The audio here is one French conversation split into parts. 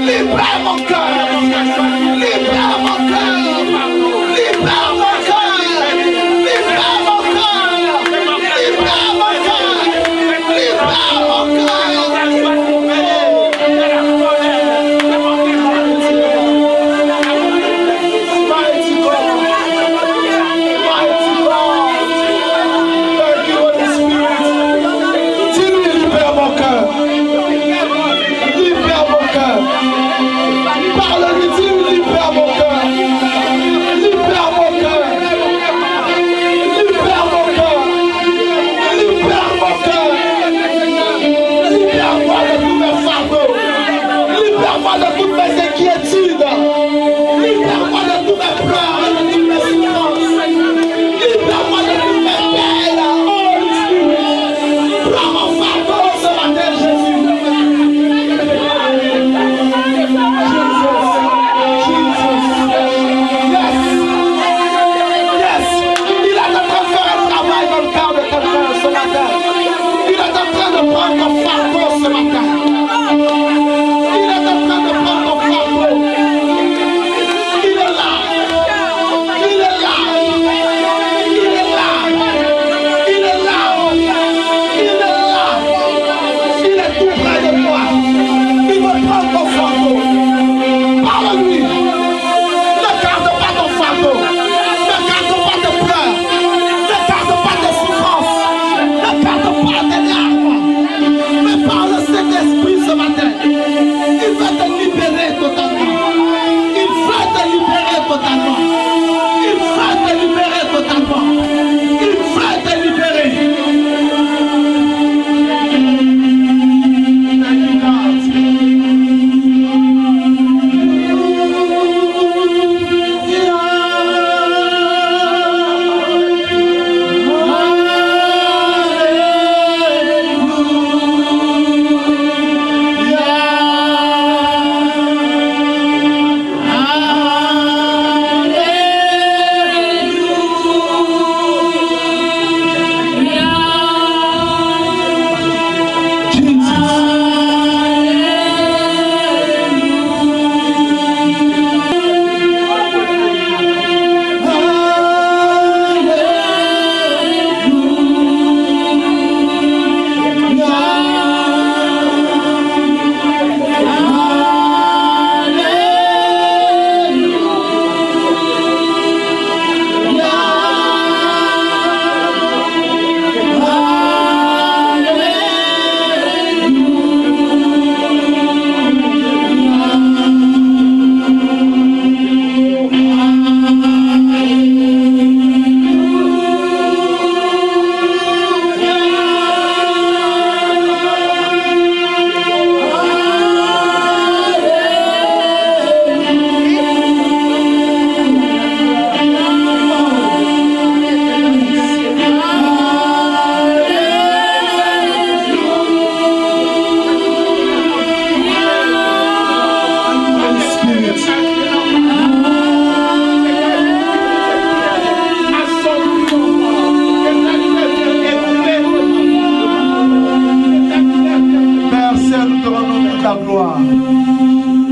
Libère mon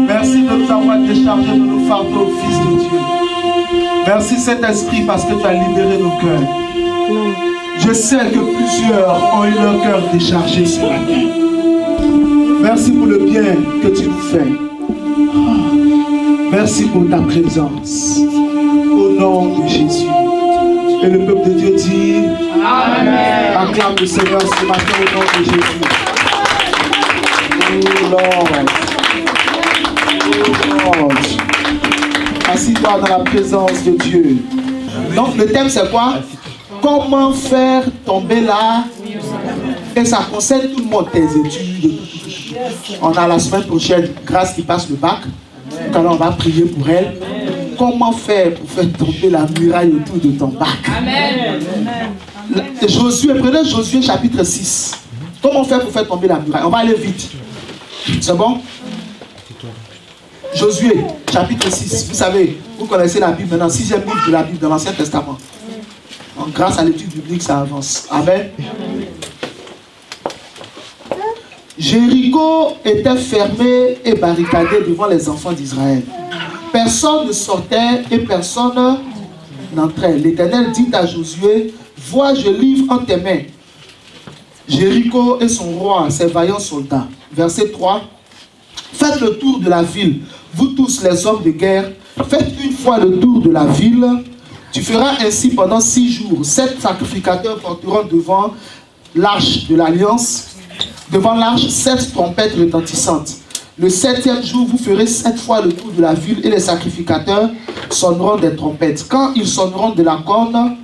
Merci de nous avoir déchargé de nos fardeaux, Fils de Dieu. Merci Saint-Esprit parce que tu as libéré nos cœurs. Je sais que plusieurs ont eu leur cœur déchargé ce matin. Merci pour le bien que tu nous fais. Merci pour ta présence. Au nom de Jésus. Et le peuple de Dieu dit Amen. Acclame le Seigneur ce matin au nom de Jésus. Oh Lord. Oh Lord. Assis-toi dans la présence de Dieu. Donc le thème c'est quoi? Comment faire tomber la... Et ça concerne tout le monde, tes études. On a la semaine prochaine Grâce qui passe le bac. Donc alors on va prier pour elle. Comment faire pour faire tomber la muraille autour de ton bac? Amen. Josué, prenez Josué chapitre 6. Comment faire pour faire tomber la muraille? On va aller vite. C'est bon? Josué chapitre 6. Vous savez, vous connaissez la Bible maintenant, 6e livre de la Bible dans l'Ancien Testament. Donc, grâce à l'étude biblique, ça avance. Amen. Jéricho était fermé et barricadé devant les enfants d'Israël. Personne ne sortait et personne n'entrait. L'Éternel dit à Josué, vois, je livre en tes mains Jéricho et son roi, ses vaillants soldats. Verset 3. Faites le tour de la ville, vous tous les hommes de guerre. Faites une fois le tour de la ville. Tu feras ainsi pendant 6 jours. 7 sacrificateurs porteront devant l'arche de l'alliance. Devant l'arche, 7 trompettes retentissantes. Le 7e jour, vous ferez 7 fois le tour de la ville et les sacrificateurs sonneront des trompettes. Quand ils sonneront de la corne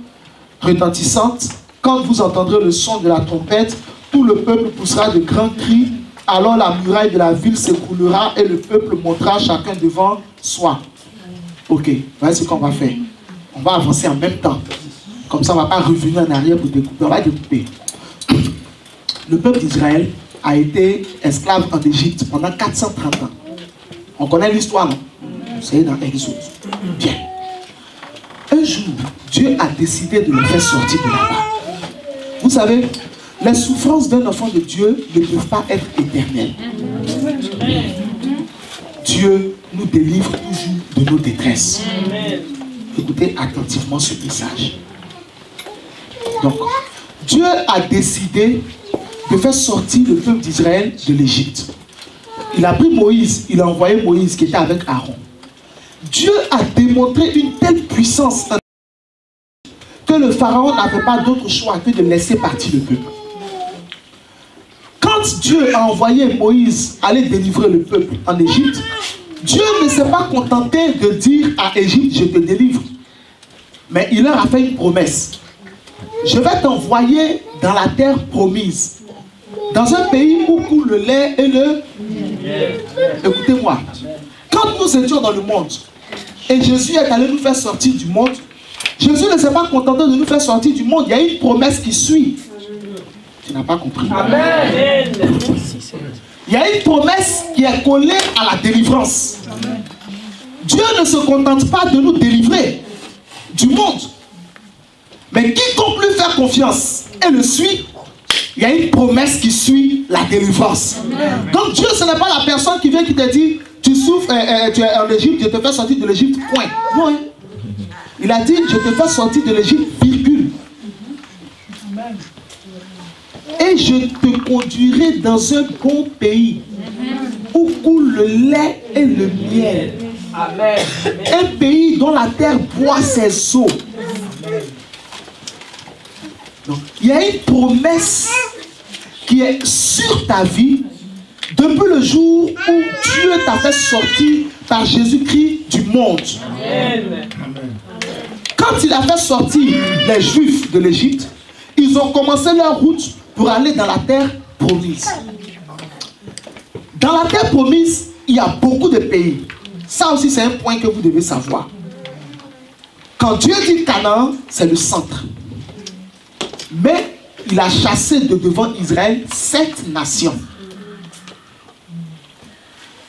retentissante, quand vous entendrez le son de la trompette, tout le peuple poussera de grands cris. Alors la muraille de la ville s'écroulera et le peuple montera chacun devant soi. Ok, voilà ce qu'on va faire. On va avancer en même temps. Comme ça, on ne va pas revenir en arrière pour découper. On va découper. Le peuple d'Israël a été esclave en Égypte pendant 430 ans. On connaît l'histoire, non? C'est dans Exode. Bien. Un jour, Dieu a décidé de le faire sortir de là-bas. Vous savez, les souffrances d'un enfant de Dieu ne peuvent pas être éternelles. Dieu nous délivre toujours de nos détresses. Écoutez attentivement ce message. Donc, Dieu a décidé de faire sortir le peuple d'Israël de l'Égypte. Il a pris Moïse, il a envoyé Moïse qui était avec Aaron. Dieu a démontré une telle puissance que le pharaon n'avait pas d'autre choix que de laisser partir le peuple. Quand Dieu a envoyé Moïse aller délivrer le peuple en Égypte, Dieu ne s'est pas contenté de dire à Égypte, je te délivre. Mais il leur a fait une promesse. Je vais t'envoyer dans la terre promise. Dans un pays où coule le lait et le... Écoutez-moi. Quand nous étions dans le monde, et Jésus est allé nous faire sortir du monde, Jésus ne s'est pas contenté de nous faire sortir du monde. Il y a une promesse qui suit. Tu n'as pas compris. Amen. Il y a une promesse qui est collée à la délivrance. Dieu ne se contente pas de nous délivrer du monde. Mais quiconque lui fait confiance et le suit, il y a une promesse qui suit la délivrance. Donc Dieu, ce n'est pas la personne qui vient qui te dit, tu souffres, tu es en Égypte, je te fais sortir de l'Égypte, point. Non, hein? Il a dit, je te fais sortir de l'Égypte, virgule. Et je te conduirai dans un bon pays où coule le lait et le miel. Amen. Un pays dont la terre boit ses eaux. Donc, il y a une promesse qui est sur ta vie depuis le jour où Dieu t'a fait sortir par Jésus-Christ du monde. Amen. Quand il a fait sortir les Juifs de l'Égypte, ils ont commencé leur route pour aller dans la terre promise. Dans la terre promise, il y a beaucoup de pays. Ça aussi, c'est un point que vous devez savoir. Quand Dieu dit Canaan, c'est le centre. Mais il a chassé de devant Israël 7 nations.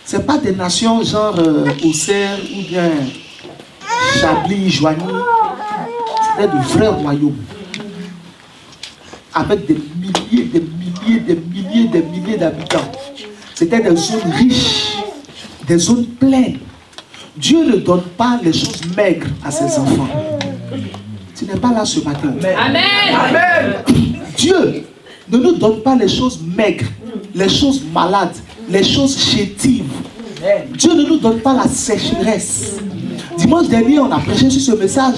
Ce n'est pas des nations genre Auxerre ou bien Chablis, Joigny. C'était de vrais royaumes. Avec des milliers d'habitants. C'était des zones riches. des zones pleines. Dieu ne donne pas les choses maigres à ses enfants. Tu n'es pas là ce matin. Amen. Amen. Dieu ne nous donne pas les choses maigres, les choses malades, les choses chétives. Dieu ne nous donne pas la sécheresse. Dimanche dernier, on a prêché sur ce message.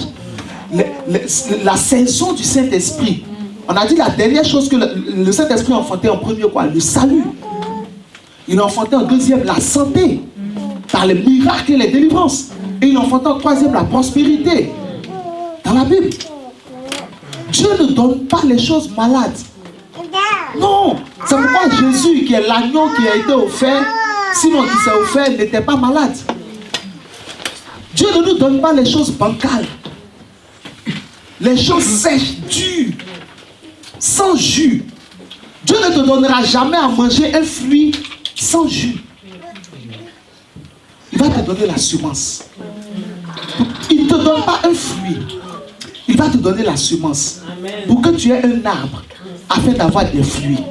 La saison du Saint-Esprit. On a dit la dernière chose que le Saint-Esprit a enfanté en premier, quoi? Le salut. Il a enfanté en deuxième la santé, par les miracles et les délivrances. Et il a enfanté en troisième la prospérité. Dans la Bible. Dieu ne donne pas les choses malades. Non. C'est pourquoi Jésus, qui est l'agneau qui a été offert, sinon qui s'est offert, n'était pas malade. Dieu ne nous donne pas les choses bancales. Les choses sèches, dures, sans jus. Dieu ne te donnera jamais à manger un fruit sans jus. Il va te donner la semence. Il ne te donne pas un fruit. Il va te donner la semence. Pour que tu aies un arbre afin d'avoir des fruits.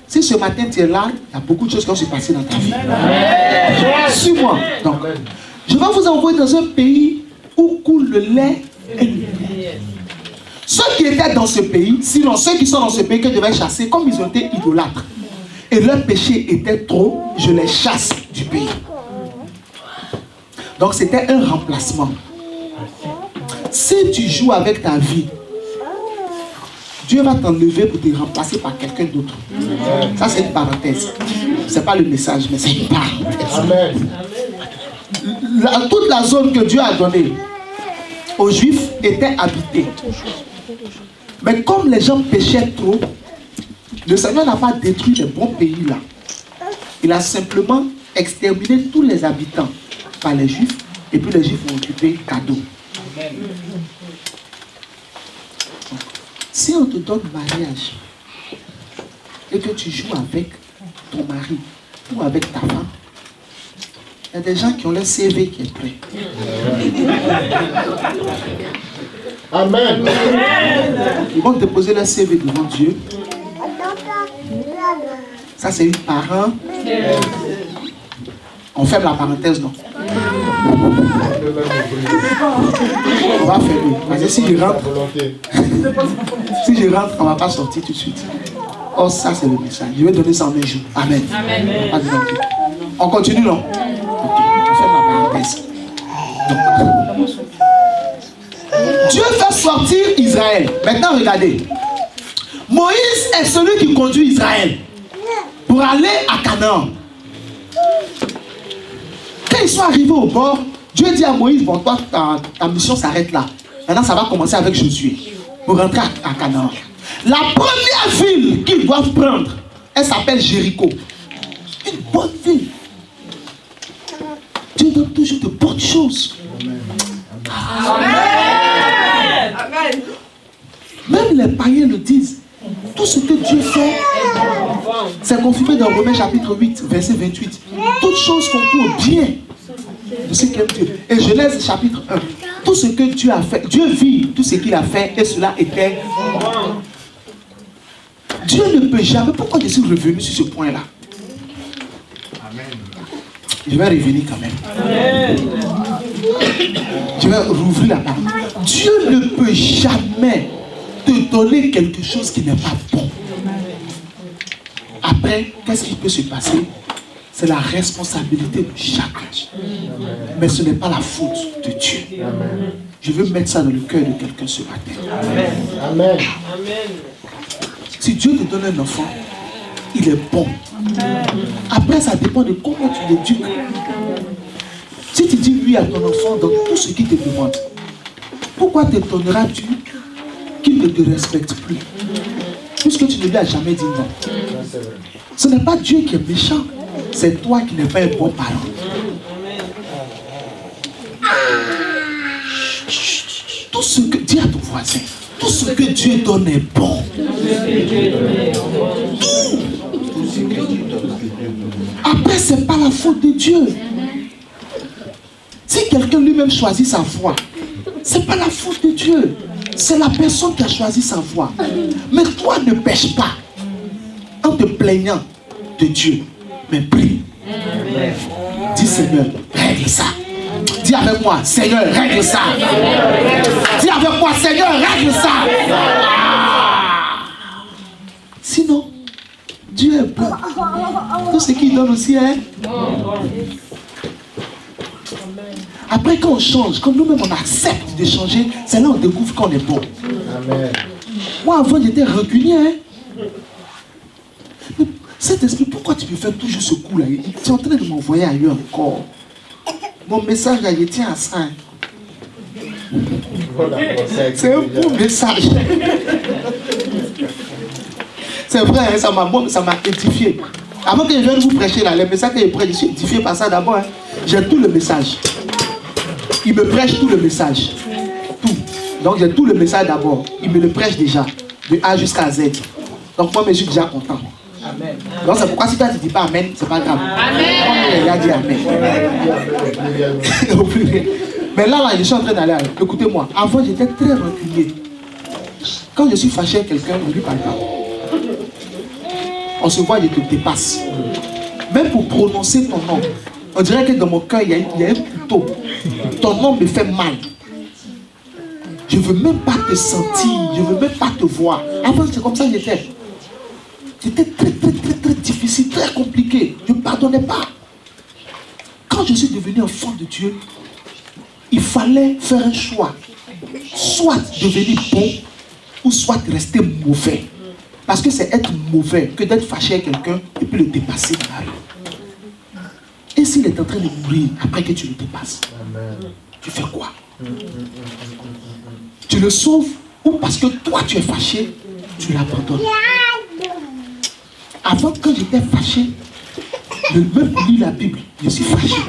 Si ce matin tu es là, il y a beaucoup de choses qui vont se passer dans ta vie. Suis-moi. Donc, je vais vous envoyer dans un pays où coule le lait et le miel. Ceux qui étaient dans ce pays, sinon ceux qui sont dans ce pays que je devais chasser, comme ils ont été idolâtres, et leur péché était trop, je les chasse du pays. Donc c'était un remplacement. Si tu joues avec ta vie, Dieu va t'enlever pour te remplacer par quelqu'un d'autre. Ça c'est une parenthèse. Ce n'est pas le message, mais c'est une parenthèse. Amen. Toute la zone que Dieu a donnée aux Juifs était habitée. Mais comme les gens péchaient trop, le Seigneur n'a pas détruit les bons pays là. Il a simplement exterminé tous les habitants par les Juifs, et puis les Juifs ont occupé cadeau. Si on te donne mariage et que tu joues avec ton mari ou avec ta femme, il y a des gens qui ont leur CV qui est prêt. Amen. Ils vont déposer leur CV devant Dieu. Ça, c'est une parent. On ferme la parenthèse, non? On va fermer. Parce que si je rentre, on ne va pas sortir tout de suite. Oh, ça, c'est le message. Je vais donner ça en un jour. Amen. Amen. On continue, non? On ferme la parenthèse. Donc, Dieu fait sortir Israël. Maintenant, regardez. Moïse est celui qui conduit Israël pour aller à Canaan. Quand ils sont arrivés au bord, Dieu dit à Moïse, bon, toi, ta mission s'arrête là. Maintenant, ça va commencer avec Josué pour rentrer à Canaan. La première ville qu'ils doivent prendre, elle s'appelle Jéricho. Une bonne ville. Dieu donne toujours de bonnes choses. Amen. Amen. Même les païens le disent. Tout ce que Dieu fait, c'est confirmé dans Romains chapitre 8, verset 28. Toutes choses concourent bien de ce qu'aime Dieu. Et Genèse chapitre 1. Tout ce que Dieu a fait, Dieu vit tout ce qu'il a fait et cela était bon. Dieu ne peut jamais. Pourquoi je suis revenu sur ce point-là? Je vais revenir quand même. Amen. Je vais rouvrir la parole. Dieu ne peut jamais te donner quelque chose qui n'est pas bon. Après, qu'est-ce qui peut se passer? C'est la responsabilité de chacun. Mais ce n'est pas la faute de Dieu. Je veux mettre ça dans le cœur de quelqu'un ce matin. Amen. Si Dieu te donne un enfant, il est bon. Après, ça dépend de comment tu l'éduques. Si tu dis oui à ton enfant dans tout ce qu'il te demande, pourquoi t'étonneras-tu qu'il ne te respecte plus? Puisque tu ne lui as jamais dit non. Ce n'est pas Dieu qui est méchant, c'est toi qui n'es pas un bon parent. Tout ce que, dis à ton voisin, tout ce que Dieu donne est bon. Tout. Après, ce n'est pas la faute de Dieu. Si quelqu'un lui-même choisit sa voie, ce n'est pas la faute de Dieu. C'est la personne qui a choisi sa voie. Mais toi, ne pêche pas en te plaignant de Dieu. mais prie. Dis Seigneur, règle ça. Dis avec moi, Seigneur, règle ça. Dis avec moi, Seigneur, règle ça. Sinon, Dieu est bon. Tout ce qu'il donne aussi, hein. Après, quand on change, quand nous-mêmes on accepte de changer, c'est là qu'on découvre qu'on est bon. Amen. Moi, avant, j'étais rancunier. Hein? Cet esprit, pourquoi tu me fais toujours ce coup-là? Tu es en train de m'envoyer ailleurs encore. Mon message, là, il tient à ça. C'est un bon message. C'est vrai, hein, ça m'a édifié. Avant que je vienne vous prêcher là, les messages que je prêche, je suis édifié par ça d'abord. Hein. J'ai tout le message. Il me prêche tout le message. Tout. Donc j'ai tout le message d'abord. Il me le prêche déjà. De A jusqu'à Z. Donc moi, je suis déjà content. Amen. Donc c'est pourquoi si toi tu ne dis pas Amen, c'est pas grave. Amen. Il a dit Amen. Mais là, je suis en train d'aller. Écoutez-moi, avant j'étais très rancunier. Quand je suis fâché avec quelqu'un, je ne lui parle pas. On se voit, je te dépasse. Même pour prononcer ton nom, on dirait que dans mon cœur, il y a un couteau. Ton nom me fait mal. Je ne veux même pas te sentir, je ne veux même pas te voir. Avant, c'est comme ça que j'étais. C'était très difficile, très compliqué. Je ne pardonnais pas. Quand je suis devenu enfant de Dieu, il fallait faire un choix. Soit devenir bon, ou soit rester mauvais. Parce que c'est être mauvais que d'être fâché avec quelqu'un et puis le dépasser dans la rue. Et s'il est en train de mourir après que tu le dépasses, tu fais quoi? Tu le sauves ou parce que toi tu es fâché, tu l'abandonnes. Avant, quand j'étais fâché, je même lis la Bible, je suis fâché.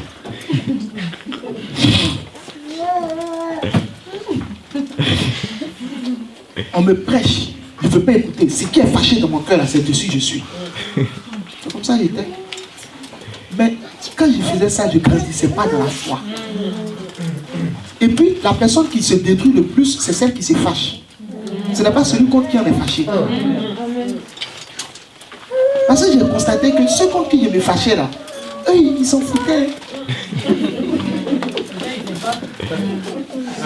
On me prêche, je ne veux pas écouter. Ce qui est fâché dans mon cœur, là, c'est dessus je suis. C'est comme ça que j'étais. Mais quand je faisais ça, je ne grandissais pas dans la foi. Et puis, la personne qui se détruit le plus, c'est celle qui se fâche. Ce n'est pas celui contre qui on est fâché. Parce que j'ai constaté que ceux contre qui je me fâchais là, eux, ils s'en foutaient.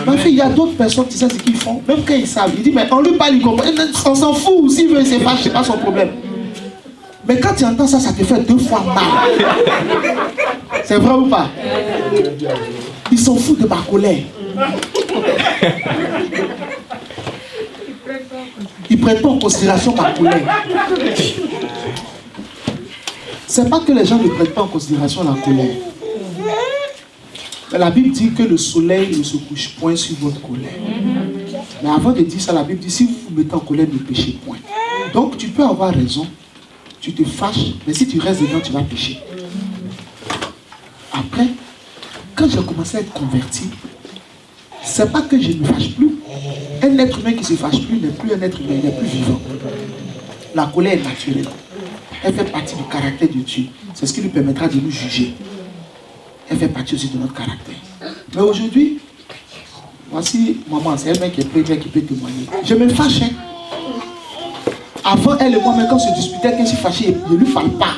Ma fille, il y a d'autres personnes qui savent ce qu'ils font, même quand ils savent. Ils disent, mais on lui parle, il comprend. On s'en fout, s'il veut se fâcher, c'est pas son problème. Mais quand tu entends ça, ça te fait 2 fois mal. C'est vrai ou pas? Ils s'en foutent de ma colère. Ils ne prennent pas en considération ma colère. C'est pas que les gens ne prennent pas en considération la colère. Mais la Bible dit que le soleil ne se couche point sur votre colère. Mais avant de dire ça, la Bible dit, si vous vous mettez en colère, ne péchez point. Donc tu peux avoir raison, tu te fâches, mais si tu restes dedans, tu vas pécher. Après, quand j'ai commencé à être converti, c'est pas que je ne me fâche plus. Un être humain qui ne se fâche plus n'est plus un être humain, il n'est plus vivant. La colère est naturelle. Elle fait partie du caractère de Dieu. C'est ce qui lui permettra de nous juger. Elle fait partie aussi de notre caractère. Mais aujourd'hui, voici maman, c'est elle-même qui est première qui peut témoigner. Je me fâchais. Avant elle et moi, mais quand on se disputait, qu'elle s'est fâchée, je ne lui parle pas.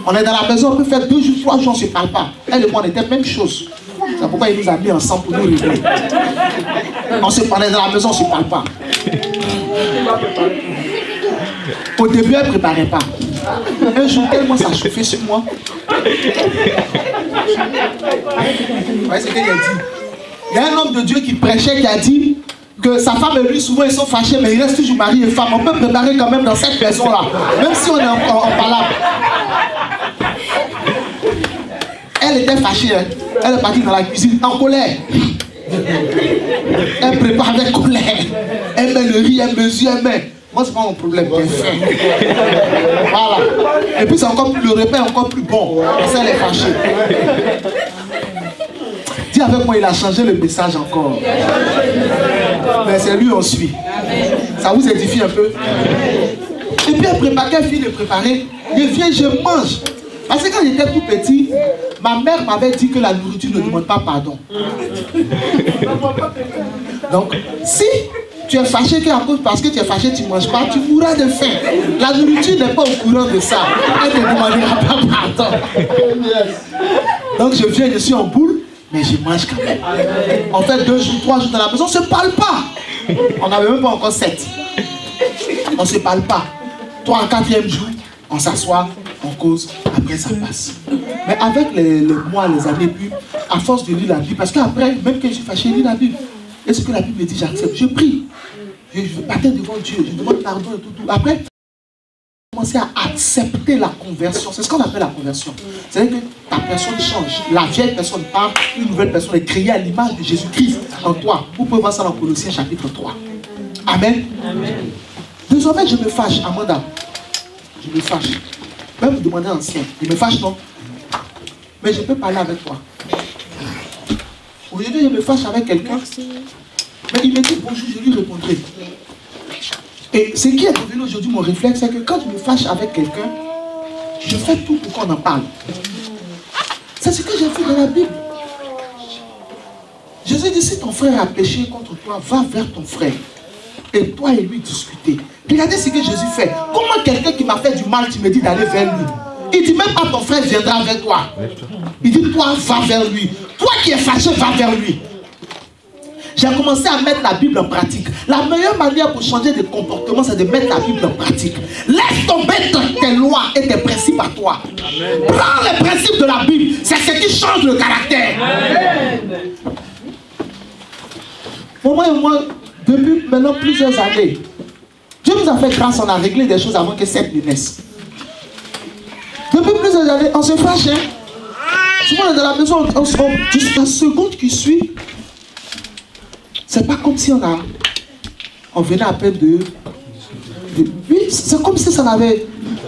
On est dans la maison, on peut faire 2 jours, 3 jours, on ne se parle pas. Elle et moi, on était la même chose. C'est pourquoi il nous a mis ensemble pour nous régler. On se parlait dans la maison, on ne se parle pas. Au début, elle ne préparait pas. Un jour, tellement ça chauffait sur moi. Vous voyez ce qu'il a dit? Il y a un homme de Dieu qui prêchait, qui a dit que sa femme et lui, souvent, ils sont fâchés, mais ils restent toujours mari et femme. On peut préparer quand même dans cette maison-là, même si on est en palabre. Elle était fâchée, hein. Elle est partie dans la cuisine en colère. Elle prépare avec colère. Elle met le riz, elle mesure, elle met. Moi, c'est pas mon problème. Voilà. Et puis, c'est encore plus, le repas est encore plus bon. Parce qu'elle est fâchée. Dis avec moi, il a changé le message encore. Mais c'est lui, on suit. Ça vous édifie un peu? Et puis, elle prépare, qu'elle finit de préparer. Je viens, je mange. Parce que quand j'étais tout petit, ma mère m'avait dit que la nourriture ne demande pas pardon. Donc, si tu es fâché parce que tu es fâché, tu ne manges pas, tu mourras de faim. La nourriture n'est pas au courant de ça. Elle ne demandera pas pardon. Donc je viens, je suis en boule, mais je mange quand même. En fait, 2 jours, 3 jours dans la maison, on ne se parle pas. On n'avait même pas encore 7. On ne se parle pas. 3 et 4e jour, on s'assoit, on cause, après ça passe. Mais avec les mois, les années, puis à force de lire la Bible, parce qu'après, même que je suis fâché, je lis la Bible. Et ce que la Bible me dit, j'accepte. Je prie. Je partais devant Dieu, je demande pardon et tout. Après, j'ai commencé à accepter la conversion. C'est ce qu'on appelle la conversion. C'est-à-dire que ta personne change. La vieille personne part, une nouvelle personne est créée à l'image de Jésus-Christ en toi. Vous pouvez voir ça dans Colossiens chapitre 3. Amen. Amen. Désormais, je me fâche, Amanda. Je me fâche. Même vous demandez ancien. Je me fâche, non? Mais je peux parler avec toi. Aujourd'hui, je me fâche avec quelqu'un. Mais il me dit bonjour, je lui répondrai. Et ce qui est devenu aujourd'hui mon réflexe, c'est que quand je me fâche avec quelqu'un, je fais tout pour qu'on en parle. C'est ce que j'ai fait dans la Bible. Jésus dit, si ton frère a péché contre toi, va vers ton frère. Et toi et lui discuter. Regardez ce que Jésus fait. Comment quelqu'un qui m'a fait du mal, tu me dis d'aller vers lui? Il dit même pas ton frère viendra vers toi. Il dit toi va vers lui. Toi qui es fâché, va vers lui. J'ai commencé à mettre la Bible en pratique. La meilleure manière pour changer de comportement, c'est de mettre la Bible en pratique. Laisse tomber tes lois et tes principes à toi. Amen. Prends les principes de la Bible. C'est ce qui change le caractère. Moi et moi, depuis maintenant plusieurs années, Dieu nous a fait grâce, on a réglé des choses avant que Seth ne naisse. Depuis plusieurs années, on se fâche. Souvent on est dans la maison, juste la seconde qui suit, c'est pas comme si on venait à peine de oui, c'est comme si ça n'avait...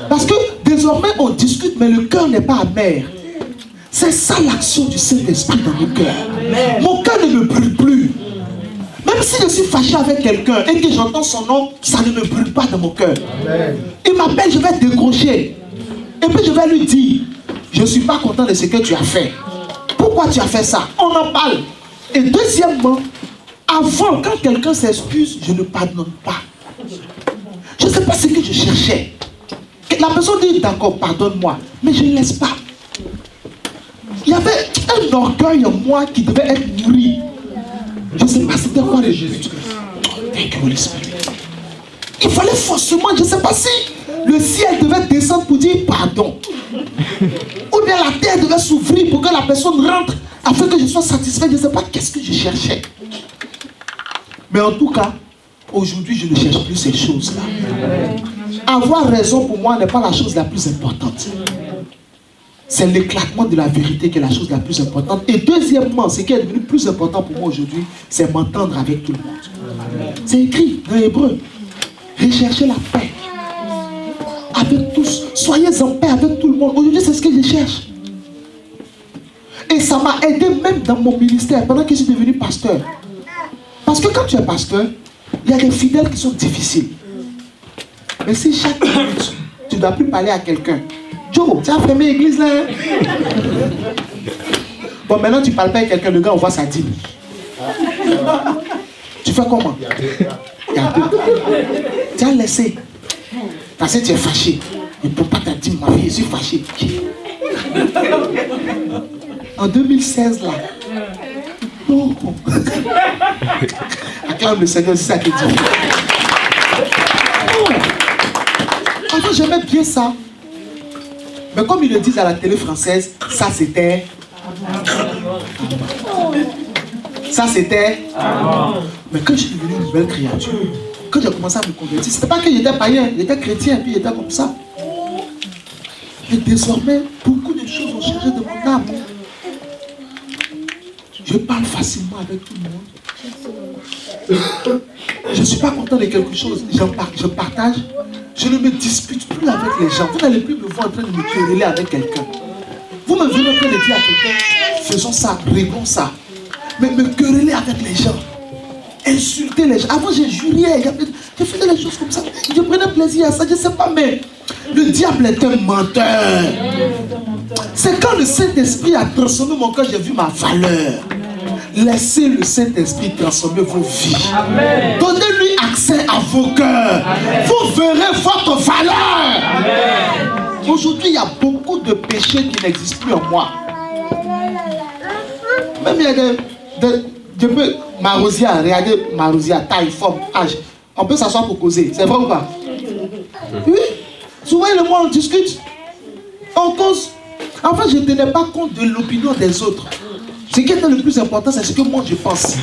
Parce que désormais on discute, mais le cœur n'est pas amer. C'est ça l'action du Saint-Esprit dans nos cœurs. Mon cœur ne me brûle plus. Même si je suis fâché avec quelqu'un et que j'entends son nom, ça ne me brûle pas dans mon cœur. Il m'appelle, je vais décrocher. Et puis je vais lui dire, je ne suis pas content de ce que tu as fait. Pourquoi tu as fait ça? On en parle. Et deuxièmement, avant, quand quelqu'un s'excuse, je ne pardonne pas. Je ne sais pas ce que je cherchais. La personne dit, d'accord, pardonne-moi. Mais je ne laisse pas. Il y avait un orgueil en moi qui devait être nourri. Je ne sais pas c'était quoi le but. Thank you, Holy Spirit. Il fallait forcément, je ne sais pas si le ciel devait descendre pour dire pardon. Ou bien la terre devait s'ouvrir pour que la personne rentre afin que je sois satisfait. Je ne sais pas qu'est-ce que je cherchais. Mais en tout cas, aujourd'hui, je ne cherche plus ces choses-là. Avoir raison pour moi n'est pas la chose la plus importante. C'est l'éclatement de la vérité qui est la chose la plus importante. Et deuxièmement, ce qui est devenu plus important pour moi aujourd'hui, c'est m'entendre avec tout le monde. C'est écrit dans Hébreu. Recherchez la paix avec tous. Soyez en paix avec tout le monde. Aujourd'hui, c'est ce que je cherche. Et ça m'a aidé même dans mon ministère pendant que je suis devenu pasteur. Parce que quand tu es pasteur, il y a des fidèles qui sont difficiles. Mais si chaque minute, tu ne dois plus parler à quelqu'un. Joe, tu as fermé l'église là. Bon, maintenant tu ne parles pas à quelqu'un, le gars, on voit sa dîme. Tu fais comment? Il y a deux. Tu as laissé. Parce que tu es fâché. Il ne peut pas te dire, ma fille, je suis fâché. En 2016, là. Oh. Acclame le Seigneur, c'est ça qu'il dit. Oh. Enfin, j'aimais bien ça. Mais comme ils le disent à la télé française, ça c'était... Ça c'était... Mais quand je suis devenu une nouvelle créature, quand j'ai commencé à me convertir, c'était pas que j'étais païen, j'étais chrétien, puis j'étais comme ça. Et désormais, beaucoup de choses ont changé de mon âme. Je parle facilement avec tout le monde. Je ne suis pas content de quelque chose, je partage. Je ne me dispute plus avec les gens. Vous n'allez plus me voir en train de me quereller avec quelqu'un. Vous me venez en train de dire à quelqu'un, faisons ça, réglons ça. Mais me quereller avec les gens. Insulter les gens. Avant, j'ai juré, je faisais les choses comme ça. Je prenais plaisir à ça, je ne sais pas, mais le diable est un menteur. C'est quand le Saint-Esprit a transformé mon cœur, j'ai vu ma valeur. Laissez le Saint-Esprit transformer vos vies. Donnez-lui accès à vos cœurs. Amen. Vous verrez votre valeur. Aujourd'hui, il y a beaucoup de péchés qui n'existent plus en moi. Même il y a des Marosia, regardez Marosia, taille, forme, âge. On peut s'asseoir pour causer. C'est vrai ou pas? Oui. Souvent, le monde, on discute. On cause. En fait, je ne tenais pas compte de l'opinion des autres. Ce qui était le plus important, c'est ce que moi je pense.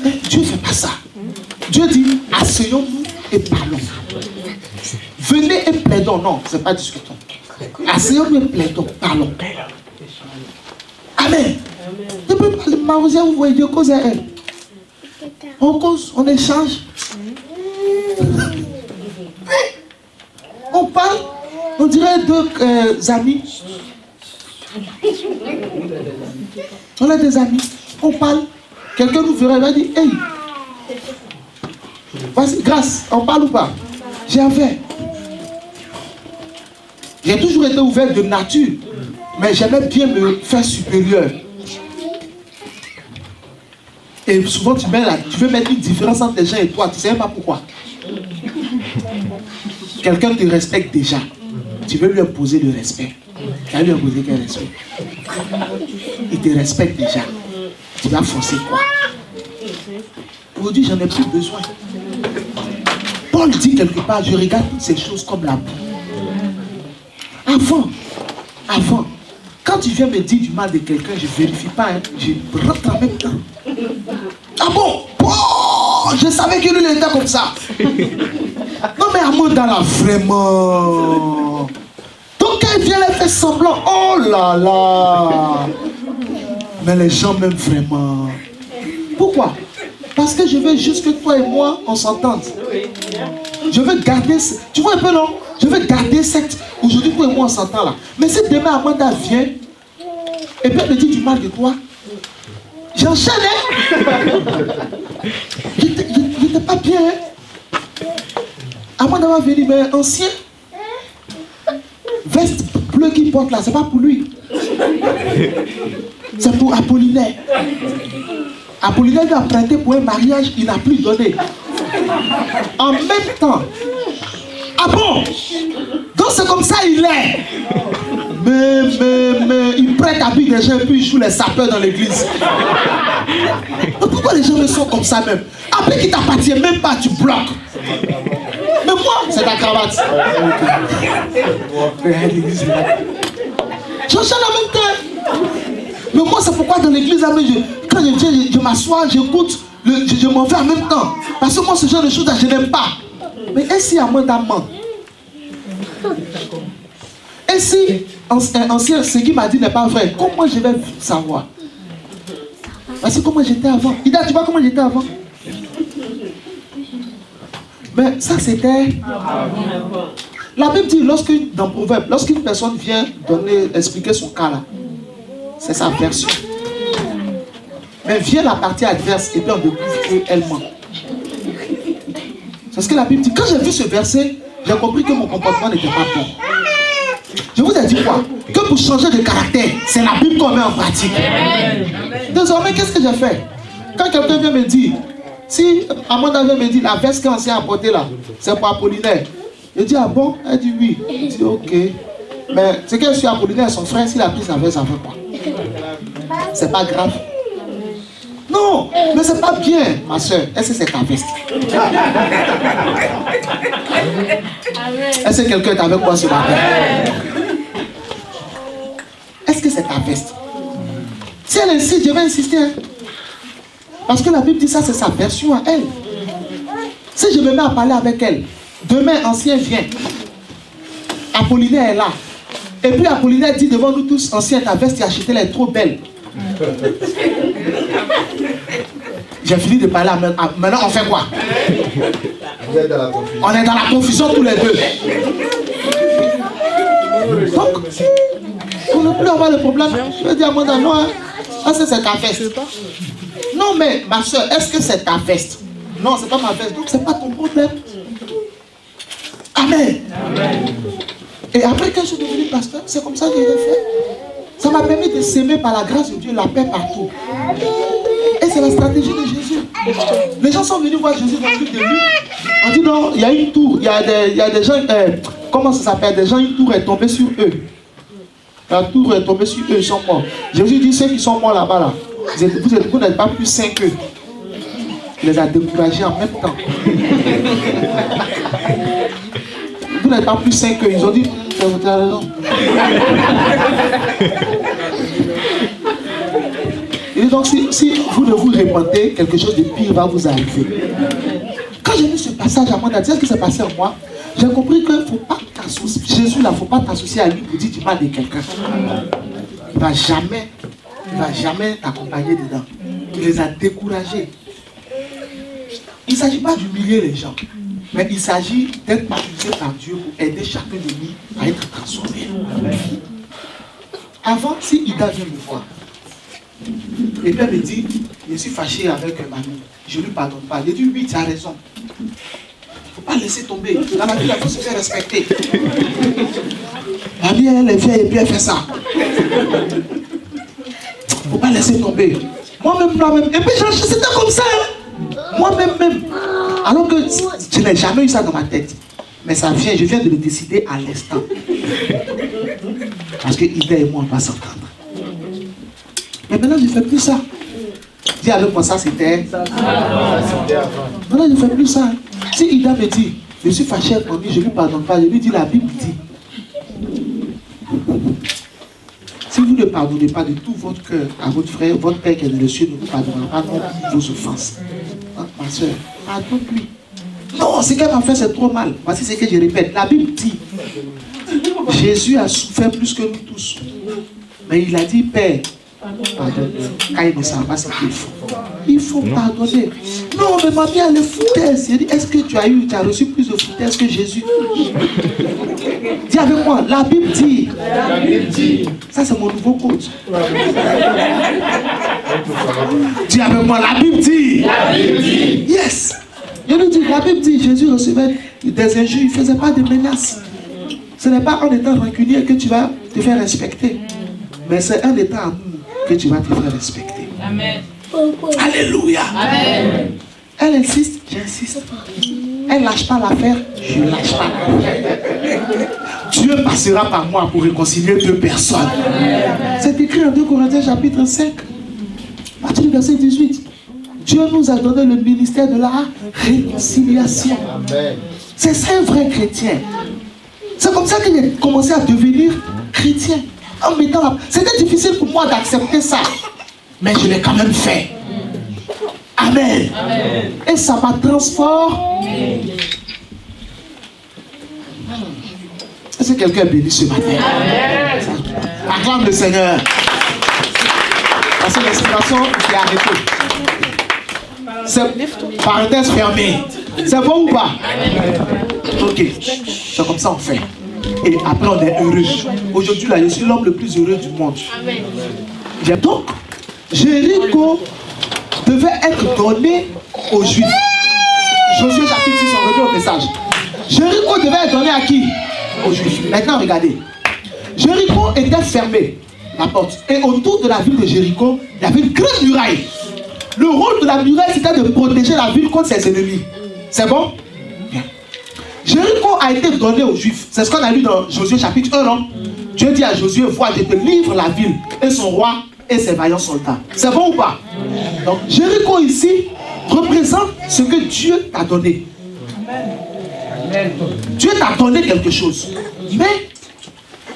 Mais Dieu ne fait pas ça. Dieu dit, asseyons-nous et parlons. Venez et plaidons. Non, ce n'est pas discutons. Asseyons-nous et plaidons, parlons. Amen. Depuis Marosia, vous voyez Dieu cause à elle. On cause, on échange. On parle, on dirait deux amis. On a des amis, on parle. Quelqu'un nous verra, il va dire, hey, grâce, on parle ou pas? J'ai fait. J'ai toujours été ouvert de nature, mais j'aimais bien me faire supérieur. Et souvent tu veux mettre une différence entre les gens et toi, tu ne sais même pas pourquoi. Quelqu'un te respecte déjà, tu veux lui imposer le respect. Tu vas lui imposer quel respect? Il te respecte déjà. Tu vas forcer quoi? Aujourd'hui, j'en ai plus besoin. Paul dit quelque part, je regarde toutes ces choses comme la boue. Avant, quand tu viens me dire du mal de quelqu'un, je ne vérifie pas, hein, je rentre en même temps. Ah bon? Oh, je savais que lui était comme ça. Non mais Amanda là, vraiment. Donc quand il vient, elle fait semblant. Oh là là. Mais les gens m'aiment vraiment. Pourquoi? Parce que je veux juste que toi et moi, on s'entende. Je veux garder... Tu vois un peu, non? Je veux garder cette... Aujourd'hui, toi et moi, on s'entend là. Mais si demain, Amanda vient, et puis elle me dit du mal de toi, j'enchaîne, hein? Je n'étais pas bien, hein? Amanda va venir, mais ancien, veste bleue qu'il porte là, c'est pas pour lui. C'est pour Apollinaire. Apollinaire lui a prêté pour un mariage, il n'a plus donné. En même temps. Ah bon? Donc c'est comme ça il est. Mais il prête à vie des gens et puis il joue les sapeurs dans l'église. Pourquoi les gens me sont comme ça même? Après qu'il t'appartient même pas, tu bloques. Mais moi, c'est ta cravate. J'enchaîne en même temps. Mais moi, c'est pourquoi dans l'église, quand je viens, je m'assois, j'écoute, je m'en vais en même temps. Parce que moi, ce genre de choses, je n'aime pas. Mais et si Amanda ment? Et si ce qu'il m'a dit n'est pas vrai? Comment je vais savoir? Parce que comment j'étais avant. Ida, tu vois comment j'étais avant? Mais ça, c'était... La Bible dit, dans Proverbe, lorsqu'une personne vient expliquer son cas là, c'est sa version. Mais vient la partie adverse et puis on découvre qu'elle ment. C'est ce que la Bible dit. Quand j'ai vu ce verset, j'ai compris que mon comportement n'était pas bon. Je vous ai dit quoi? Que pour changer de caractère, c'est la Bible qu'on met en pratique. Désormais, qu'est-ce que j'ai fait? Quand quelqu'un vient me dire, si Amanda vient me dire, la veste qu'ancien a portée là, c'est pour Apollinaire. Je dis, ah bon? Elle dit oui. Je dis, ok. Mais c'est que je suis Apollinaire, son frère, s'il a pris sa veste, ça fait quoi? C'est pas grave. Non, mais c'est pas bien, ma soeur. Est-ce que c'est ta veste? Est-ce que quelqu'un est avec moi ce matin? Est-ce que c'est ta veste? Si elle insiste, je vais insister. Hein? Parce que la Bible dit ça, c'est sa version à elle. Si je me mets à parler avec elle, demain, ancien vient. Apollinaire est là. Et puis Apollinaire dit devant nous tous, ancien, ta veste, tu as acheté, elle est trop belle. J'ai fini de parler. Maintenant, on fait quoi? Vous êtes dans la confusion. On est dans la confusion tous les deux. Donc, on ne peut plus avoir le problème. Je vais dire à moi, non, hein? Est-ce que c'est ta veste? Non, mais ma soeur, est-ce que c'est ta veste? Non, c'est pas ma veste. Donc, c'est pas ton problème. Amen. Amen. Et après, quand je suis devenu pasteur, c'est comme ça que j'ai fait. Ça m'a permis de s'aimer par la grâce de Dieu, la paix partout. c'est la stratégie de Jésus. Les gens sont venus voir Jésus dans le début. On dit non, il y a une tour, il y a des gens, comment ça s'appelle? Des gens, une tour est tombée sur eux. La tour est tombée sur eux, ils sont morts. Jésus dit, ceux qui sont morts là-bas, là, vous n'êtes pas plus sains qu'eux. Il les a découragés en même temps. Vous n'êtes pas plus sains qu'eux. Ils ont dit, tu as raison. Et donc, si vous ne vous répandez, quelque chose de pire va vous arriver. Quand j'ai vu ce passage à moi, qu'est-ce qui s'est passé en moi? J'ai compris qu'il ne faut pas t'associer. Jésus, là, il ne faut pas t'associer à lui pour dire du mal de quelqu'un. Il ne va jamais t'accompagner dedans. Il les a découragés. Il ne s'agit pas d'humilier les gens, mais il s'agit d'être utilisé par Dieu pour aider chacun de nous à être transformé. Avant, si Ida vient me voir, et puis elle me dit, je suis fâché avec Manu, je ne lui pardonne pas. Je dis, oui, tu as raison. Il ne faut pas laisser tomber. Dans la vie, il faut se faire respecter. La vie, elle est vieille et puis elle fait ça. Il ne faut pas laisser tomber. Moi-même, et puis c'était comme ça. Moi-même. Alors que je n'ai jamais eu ça dans ma tête. Mais ça vient, je viens de le décider à l'instant. Parce que Ida et moi, on va s'entendre. Mais maintenant, je ne fais plus ça. Dis avec moi, ça c'était. Maintenant, je ne fais plus ça. Si Ida me dit, je suis fâché avec lui, je ne lui pardonne pas, je lui dis, la Bible dit. Si vous ne pardonnez pas de tout votre cœur à votre frère, votre Père qui est dans le ciel ne vous pardonnera pas vos offenses. Ma soeur, pardonne-lui. Non, ce qu'elle m'a fait, c'est trop mal. Voici ce que je répète. La Bible dit, Jésus a souffert plus que nous tous. Mais il a dit, Père, pardonne-le. Quand il ne savent pas ce qu'il faut. Il faut pardonner. Non, mais ma mère, elle est foutaise. Il dit, est-ce que tu as reçu plus de foutaise que Jésus? Dis avec moi, la Bible dit. La Bible dit. Ça, c'est mon nouveau coach. Dis avec moi, la Bible dit. La Bible dit. Yes. Je lui dis, la Bible dit, Jésus recevait des injures, il ne faisait pas de menaces. Ce n'est pas en étant rancunier que tu vas te faire respecter. Mais c'est en étant amour que tu vas te faire respecter. Amen. Alléluia. Amen. Elle insiste, j'insiste. Elle ne lâche pas l'affaire, je ne lâche pas l'affaire. Dieu passera par moi pour réconcilier deux personnes. C'est écrit en 2 Corinthiens chapitre 5, à partir du verset 18. Dieu nous a donné le ministère de la réconciliation. C'est ça un vrai chrétien. C'est comme ça qu'il a commencé à devenir chrétien. En mettant c'était difficile pour moi d'accepter ça. Mais je l'ai quand même fait. Amen. Amen. Et ça m'a transformé. Est-ce que quelqu'un est béni ce matin? Acclame le Seigneur. Parce que l'inspiration est arrêtée. C'est parenthèse fermée. C'est bon ou pas? Ok. C'est comme ça on fait. Et après on est heureux. Aujourd'hui là, je suis l'homme le plus heureux du monde. Donc, Jéricho devait être donné aux Juifs. Josué chapitre 6, on revient au message. Jéricho devait être donné à qui? Aux Juifs. Maintenant regardez. Jéricho était fermé, la porte. Et autour de la ville de Jéricho, il y avait une grande muraille. Le rôle de la muraille, c'était de protéger la ville contre ses ennemis. C'est bon? Bien. Jéricho a été donné aux Juifs. C'est ce qu'on a lu dans Josué chapitre 1, non? Dieu dit à Josué, vois, je te livre la ville et son roi et ses vaillants soldats. C'est bon ou pas? Donc, Jéricho ici représente ce que Dieu t'a donné. Amen. Dieu t'a donné quelque chose. Mais,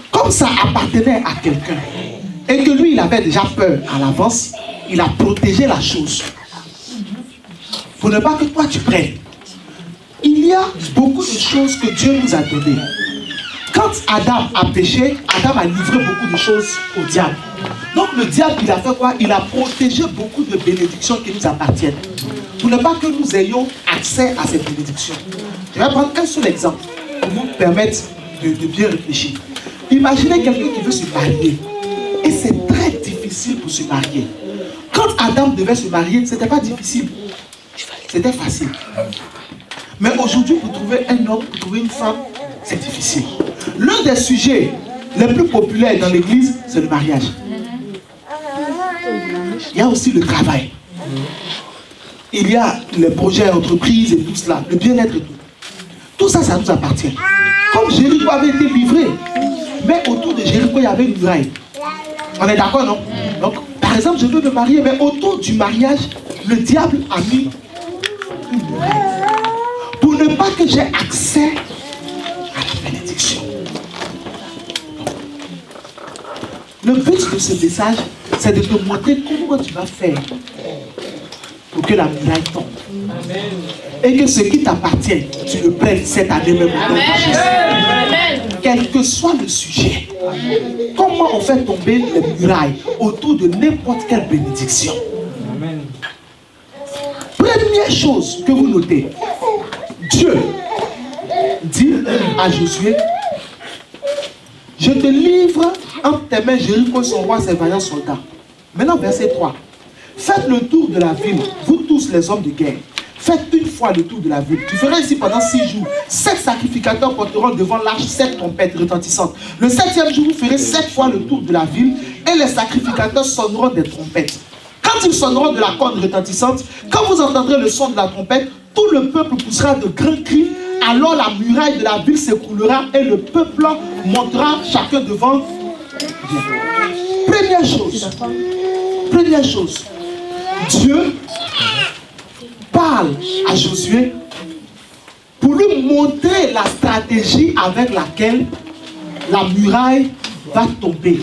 comme ça appartenait à quelqu'un, et que lui, il avait déjà peur à l'avance, il a protégé la chose. Pour ne pas que toi tu prennes. Il y a beaucoup de choses que Dieu nous a données. Quand Adam a péché, Adam a livré beaucoup de choses au diable. Donc le diable, il a fait quoi? Il a protégé beaucoup de bénédictions qui nous appartiennent. Pour ne pas que nous ayons accès à ces bénédictions. Je vais prendre un seul exemple pour vous permettre de bien réfléchir. Imaginez quelqu'un qui veut se marier. Et c'est très difficile pour se marier. Quand Adam devait se marier, ce n'était pas difficile. C'était facile. Mais aujourd'hui, pour trouver un homme, pour trouver une femme, c'est difficile. L'un des sujets les plus populaires dans l'église, c'est le mariage. Il y a aussi le travail. Il y a les projets, entreprises et tout cela, le bien-être et tout. Tout ça, ça nous appartient. Comme Jéricho avait été livré, mais autour de Jéricho, il y avait une muraille. On est d'accord, non? Donc, par exemple, je veux me marier, mais autour du mariage, le diable a mis une muraille. Pour ne pas que j'ai accès à la bénédiction. Le but de ce message, c'est de te montrer comment tu vas faire pour que la muraille tombe. Amen. Et que ce qui t'appartient, tu le prennes cette année même. Amen. Quel que soit le sujet. Amen. Comment on fait tomber les murailles autour de n'importe quelle bénédiction? Amen. Première chose que vous notez, Dieu dit à Josué, je te livre entre tes mains Jéricho, son roi, ses vaillants soldats. Maintenant, verset 3. Faites le tour de la ville, vous tous les hommes de guerre. Faites une fois le tour de la ville. Tu feras ici pendant 6 jours. 7 sacrificateurs porteront devant l'arche 7 trompettes retentissantes. Le 7e jour, vous ferez 7 fois le tour de la ville et les sacrificateurs sonneront des trompettes. Quand ils sonneront de la corne retentissante, quand vous entendrez le son de la trompette, tout le peuple poussera de grands cris. Alors la muraille de la ville s'écroulera et le peuple montera chacun devant Dieu. Première chose, Dieu parle à Josué pour lui montrer la stratégie avec laquelle la muraille va tomber.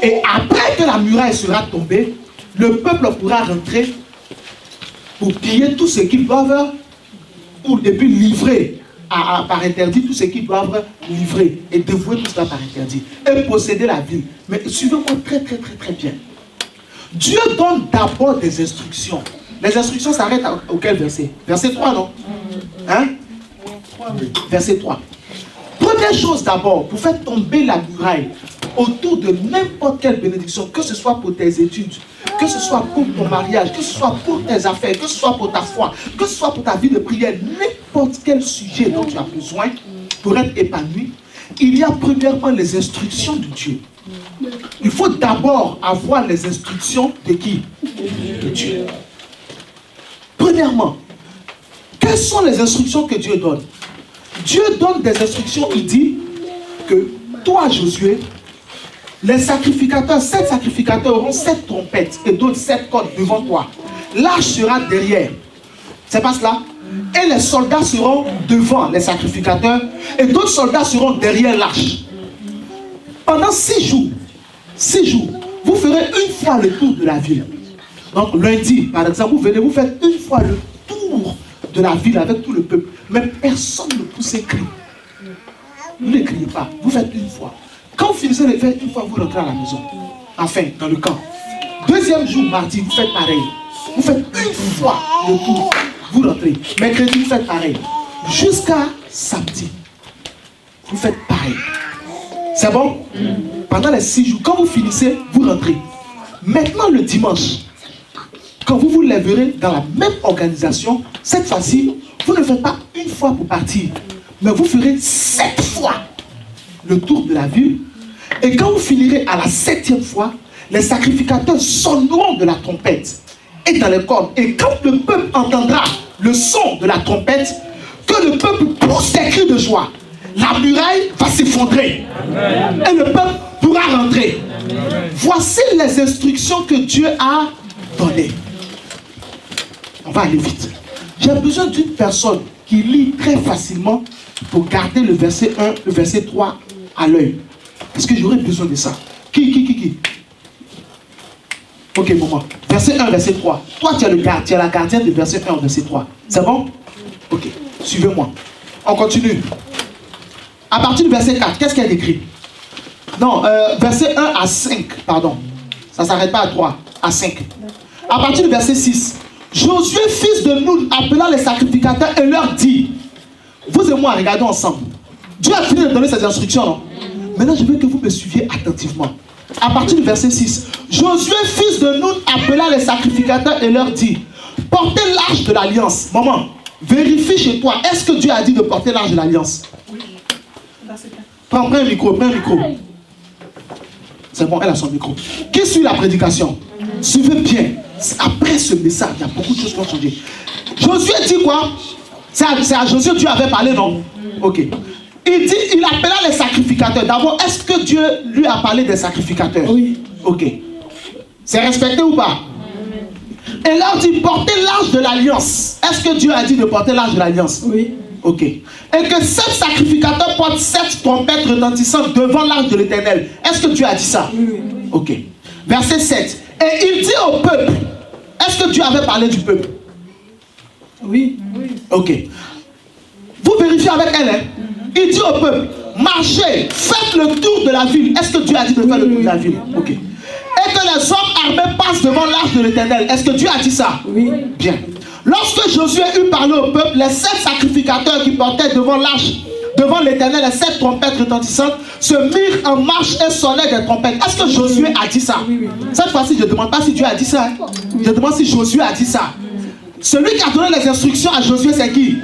Et après que la muraille sera tombée, le peuple pourra rentrer pour piller tout ce qu'ils doivent, ou depuis livrer par interdit tout ce qu'ils doivent livrer et dévouer tout cela par interdit et posséder la ville. Mais suivez-moi très bien. Dieu donne d'abord des instructions. Les instructions s'arrêtent auquel verset? Verset 3, non? Hein? Verset 3. Première chose d'abord, pour faire tomber la muraille autour de n'importe quelle bénédiction, que ce soit pour tes études, que ce soit pour ton mariage, que ce soit pour tes affaires, que ce soit pour ta foi, que ce soit pour ta vie de prière, n'importe quel sujet dont tu as besoin pour être épanoui, il y a premièrement les instructions de Dieu. Il faut d'abord avoir les instructions de qui? De Dieu. Premièrement, quelles sont les instructions que Dieu donne? Dieu donne des instructions, il dit que toi, Josué, les sacrificateurs, 7 sacrificateurs auront 7 trompettes et d'autres 7 cordes devant toi. L'arche sera derrière. C'est pas cela? Et les soldats seront devant les sacrificateurs et d'autres soldats seront derrière l'arche. Pendant 6 jours, vous ferez une fois le tour de la ville. Donc lundi, par exemple, vous venez, vous faites une fois le tour de la ville avec tout le peuple. Mais personne ne pousse un cri. Vous ne criez pas, vous faites une fois. Quand vous finissez de faire une fois, vous rentrez à la maison. Enfin, dans le camp. Deuxième jour, mardi, vous faites pareil. Vous faites une fois le tour. Vous rentrez. Mercredi, vous faites pareil. Jusqu'à samedi. Vous faites pareil. C'est bon? Pendant les 6 jours, quand vous finissez, vous rentrez. Maintenant, le dimanche, quand vous vous lèverez dans la même organisation, cette fois-ci, vous ne faites pas une fois pour partir, mais vous ferez 7 fois le tour de la ville. Et quand vous finirez à la 7e fois, les sacrificateurs sonneront de la trompette et dans les cordes. Et quand le peuple entendra le son de la trompette, que le peuple pousse des cris de joie, la muraille va s'effondrer. Et le peuple pourra rentrer. Amen. Voici les instructions que Dieu a données. On va aller vite. J'ai besoin d'une personne qui lit très facilement pour garder le verset 1, le verset 3 à l'œil. Est-ce que j'aurais besoin de ça? Qui? Ok, maman. Verset 1, verset 3. Toi, tu es la gardienne de verset 1 au verset 3. C'est bon? Ok. Suivez-moi. On continue. À partir du verset 4, qu'est-ce qu'il y a écrit? Non, verset 1 à 5, pardon. Ça ne s'arrête pas à 3, à 5. À partir du verset 6, Josué, fils de Nun, appela les sacrificateurs et leur dit, vous et moi, regardons ensemble. Dieu a fini de donner ses instructions, non? Maintenant, je veux que vous me suiviez attentivement. À partir du verset 6, Josué, fils de Nun, appela les sacrificateurs et leur dit, portez l'arche de l'alliance. Maman, vérifie chez toi, est-ce que Dieu a dit de porter l'arche de l'alliance? Prends un micro, C'est bon, elle a son micro. Qui suit la prédication? Suivez bien. Après ce message, il y a beaucoup de choses qui ont changé. Josué dit quoi? C'est à Josué que Dieu avait parlé, non? Ok. Il appela les sacrificateurs. D'abord, est-ce que Dieu lui a parlé des sacrificateurs? Oui. Ok. C'est respecté ou pas? Et là, on dit porter l'arche de l'alliance. Est-ce que Dieu a dit de porter l'arche de l'alliance? Oui. Ok. Et que 7 sacrificateurs portent 7 trompettes retentissantes devant l'arche de l'Éternel. Est-ce que Dieu a dit ça? Oui. Ok. Verset 7. Et il dit au peuple. Est-ce que Dieu avait parlé du peuple? Oui. Ok. Vous vérifiez avec elle, hein? Il dit au peuple, marchez, faites le tour de la ville. Est-ce que Dieu a dit de faire le tour de la ville? Ok. Et que les hommes armés passent devant l'arche de l'Éternel. Est-ce que Dieu a dit ça? Oui. Bien. Lorsque Josué eut parlé au peuple, les 7 sacrificateurs qui portaient devant l'arche, devant l'Éternel, les 7 trompettes retentissantes, se mirent en marche et sonnaient des trompettes. Est-ce que Josué a dit ça? Oui. Cette fois-ci, je ne demande pas si Dieu a dit ça. Hein? Je demande si Josué a dit ça. Celui qui a donné les instructions à Josué, c'est qui?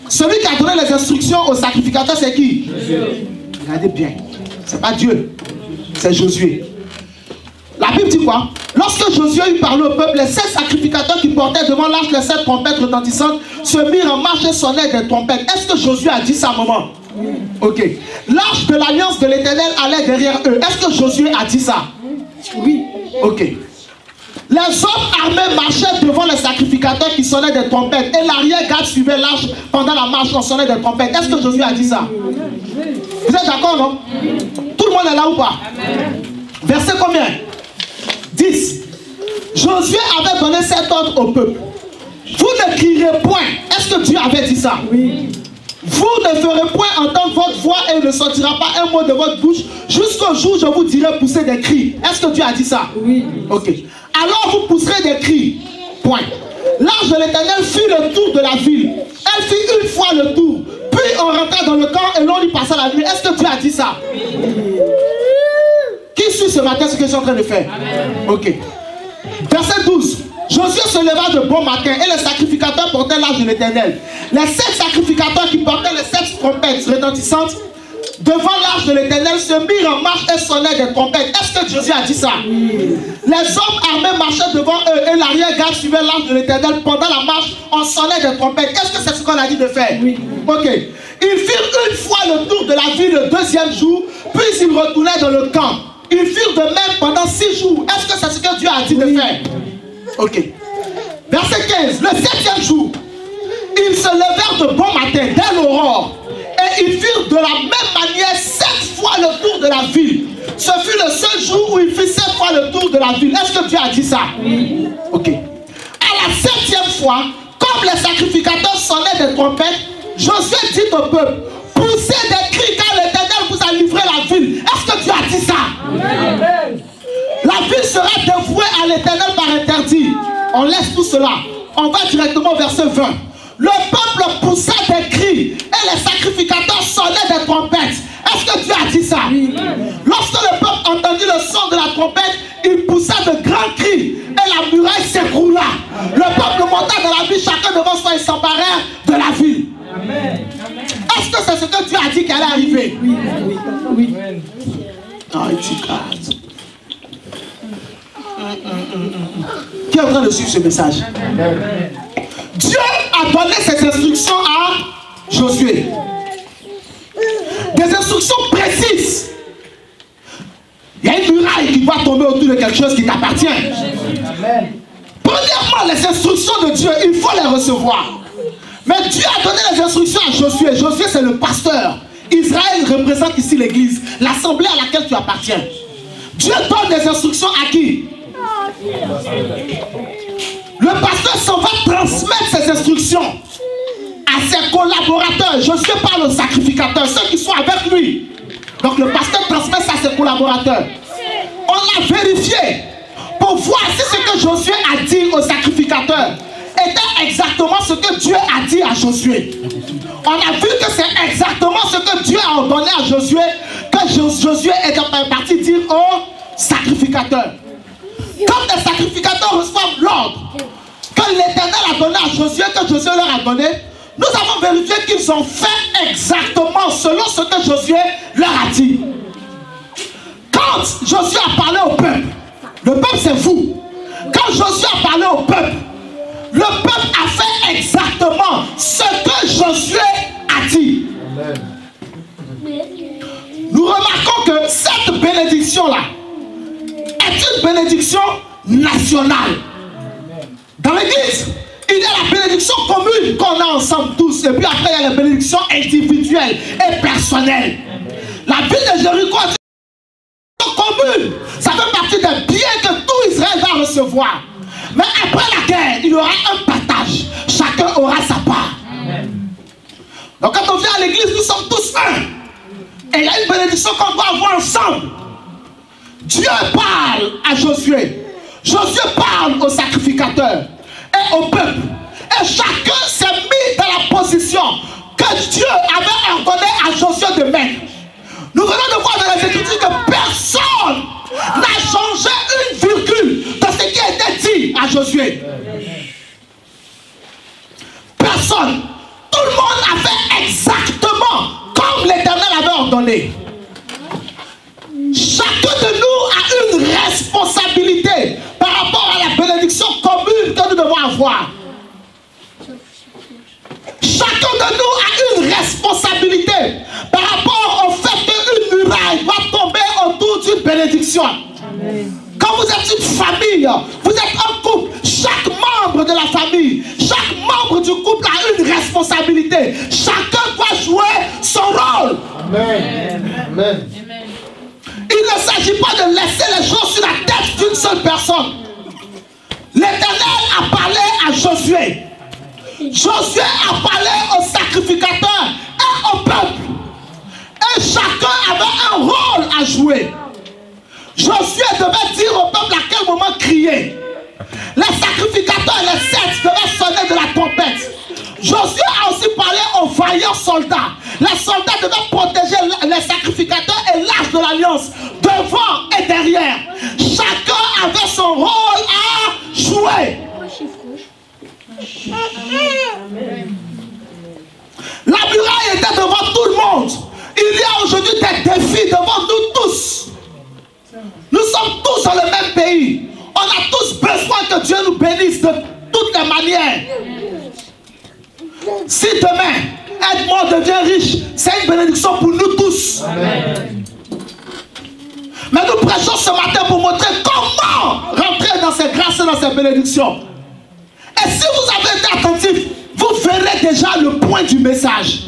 Celui qui a donné les instructions aux sacrificateurs, c'est qui? Regardez bien. C'est pas Dieu. C'est Josué. La Bible dit quoi? Lorsque Josué eut parlé au peuple, les 7 sacrificateurs qui portaient devant l'arche les 7 trompettes retentissantes se mirent en marche et sonnaient des trompettes. Est-ce que Josué a dit ça à un moment? Ok. L'arche de l'alliance de l'Éternel allait derrière eux. Est-ce que Josué a dit ça? Oui. Ok. Les hommes armés marchaient devant les sacrificateurs qui sonnaient des trompettes. Et l'arrière-garde suivait l'arche pendant la marche, on sonnait des trompettes. Est-ce que Josué a dit ça? Vous êtes d'accord, non? Tout le monde est là ou pas? Verset combien? 10. Josué avait donné cet ordre au peuple. Vous ne crierez point. Est-ce que Dieu avait dit ça? Oui. Vous ne ferez point entendre votre voix et il ne sortira pas un mot de votre bouche jusqu'au jour où je vous dirai pousser des cris. Est-ce que Dieu a dit ça? Oui. Ok. Alors vous pousserez des cris. Point. L'arche de l'Éternel fit le tour de la ville. Elle fit une fois le tour. Puis on rentra dans le camp et l'on y passa la nuit. Est-ce que Dieu a dit ça? Qui suit ce matin ce que je suis en train de faire? Amen. Ok. Verset 12. Josué se leva de bon matin et les sacrificateurs portaient l'arche de l'Éternel. Les 7 sacrificateurs qui portaient les 7 trompettes retentissantes devant l'arche de l'Éternel se mirent en marche et sonnaient des trompettes. Est-ce que Josué a dit ça? Oui. Les hommes armés marchaient devant eux et l'arrière-garde suivait l'arche de l'Éternel. Pendant la marche, on sonnait des trompettes. Est-ce que c'est ce qu'on a dit de faire? Oui. Ok. Ils firent une fois le tour de la ville le 2e jour, puis ils retournaient dans le camp. Ils firent de même pendant 6 jours. Est-ce que c'est ce que Dieu a dit de faire? Ok. Verset 15. Le 7e jour, ils se levèrent de bon matin dès l'aurore. Et ils firent de la même manière 7 fois le tour de la ville. Ce fut le seul jour où ils firent 7 fois le tour de la ville. Est-ce que Dieu a dit ça? Oui. Ok. À la 7e fois, comme les sacrificateurs sonnaient des trompettes, Josué dit au peuple, poussez des cris car l'Éternel vous a livré la ville. Est-ce que Dieu a dit ça? Amen. La ville sera dévouée à l'Éternel par interdit. On laisse tout cela. On va directement au verset 20. Le peuple poussa des cris et les sacrificateurs sonnaient des trompettes. Est-ce que Dieu a dit ça? Oui. Lorsque le peuple entendit le son de la trompette, il poussa de grands cris et la muraille s'écroula. Le peuple monta dans la ville, chacun devant soi, ils s'emparèrent de la ville. Est-ce que c'est ce que Dieu a dit qu'elle allait arriver? Oui. Oui. Oh, qui est en train de suivre ce message? Dieu a donné ses instructions à Josué. Des instructions précises. Il y a une muraille qui va tomber autour de quelque chose qui t'appartient. Premièrement, les instructions de Dieu, il faut les recevoir. Mais Dieu a donné les instructions à Josué. Josué, c'est le pasteur. Israël représente ici l'église, l'assemblée à laquelle tu appartiens. Dieu donne des instructions à qui? Le pasteur s'en va transmettre ses instructions à ses collaborateurs. Josué parle aux sacrificateurs, ceux qui sont avec lui. Donc le pasteur transmet ça à ses collaborateurs. On l'a vérifié pour voir si ce que Josué a dit aux sacrificateurs était exactement ce que Dieu a dit à Josué. On a vu que c'est exactement ce que Dieu a ordonné à Josué, que Josué est parti dire aux sacrificateurs. Quand les sacrificateurs reçoivent l'ordre que l'Éternel a donné à Josué, que Josué leur a donné, nous avons vérifié qu'ils ont fait exactement selon ce que Josué leur a dit. Quand Josué a parlé au peuple, le peuple c'est vous. Quand Josué a parlé au peuple, le peuple a fait exactement ce que Josué a dit. Amen. Nous remarquons que cette bénédiction-là est une bénédiction nationale. Dans l'église, il y a la bénédiction commune qu'on a ensemble tous. Et puis après, il y a la bénédiction individuelle et personnelle. La ville de Jéricho a dit commune. Ça fait partie des biens que tout Israël va recevoir. Mais après la guerre, il y aura un partage. Chacun aura sa part. Donc quand on vient à l'église, nous sommes tous un. Et il y a une bénédiction qu'on doit avoir ensemble. Dieu parle à Josué. Josué parle aux sacrificateurs et au peuple. Et chacun s'est mis dans la position que Dieu avait ordonné à Josué de mettre. Nous venons de voir dans les Écritures que personne n'a changé une virgule de ce qui a été dit à Josué. Personne. Tout le monde a fait exactement comme l'Éternel avait ordonné. Chacun de nous a une responsabilité par rapport à la bénédiction commune que nous devons avoir. Chacun de nous a une responsabilité par rapport au fait qu'une muraille va tomber autour d'une bénédiction. Amen. Quand vous êtes une famille, vous êtes un couple, chaque membre de la famille, chaque membre du couple a une responsabilité. Chacun doit jouer son rôle. Amen. Amen. Il ne s'agit pas de laisser les choses sur la tête d'une seule personne. L'Éternel a parlé à Josué. Josué a parlé aux sacrificateurs et au peuple. Et chacun avait un rôle à jouer. Josué devait dire au peuple à quel moment crier. Les sacrificateurs et les sept devaient sonner de la trompette. Josué a aussi parlé aux vaillants soldats. Les soldats devaient protéger les sacrificateurs et l'arche de l'alliance devant et derrière. Chacun avait son rôle à jouer. La muraille était devant tout le monde. Il y a aujourd'hui des défis devant nous tous. Nous sommes tous dans le même pays. On a tous besoin que Dieu nous bénisse de toutes les manières. Si demain, Edmond devient riche, c'est une bénédiction pour nous tous. Amen. Mais nous prêchons ce matin pour montrer comment rentrer dans ces grâces et dans ces bénédictions. Et si vous avez été attentif, vous verrez déjà le point du message.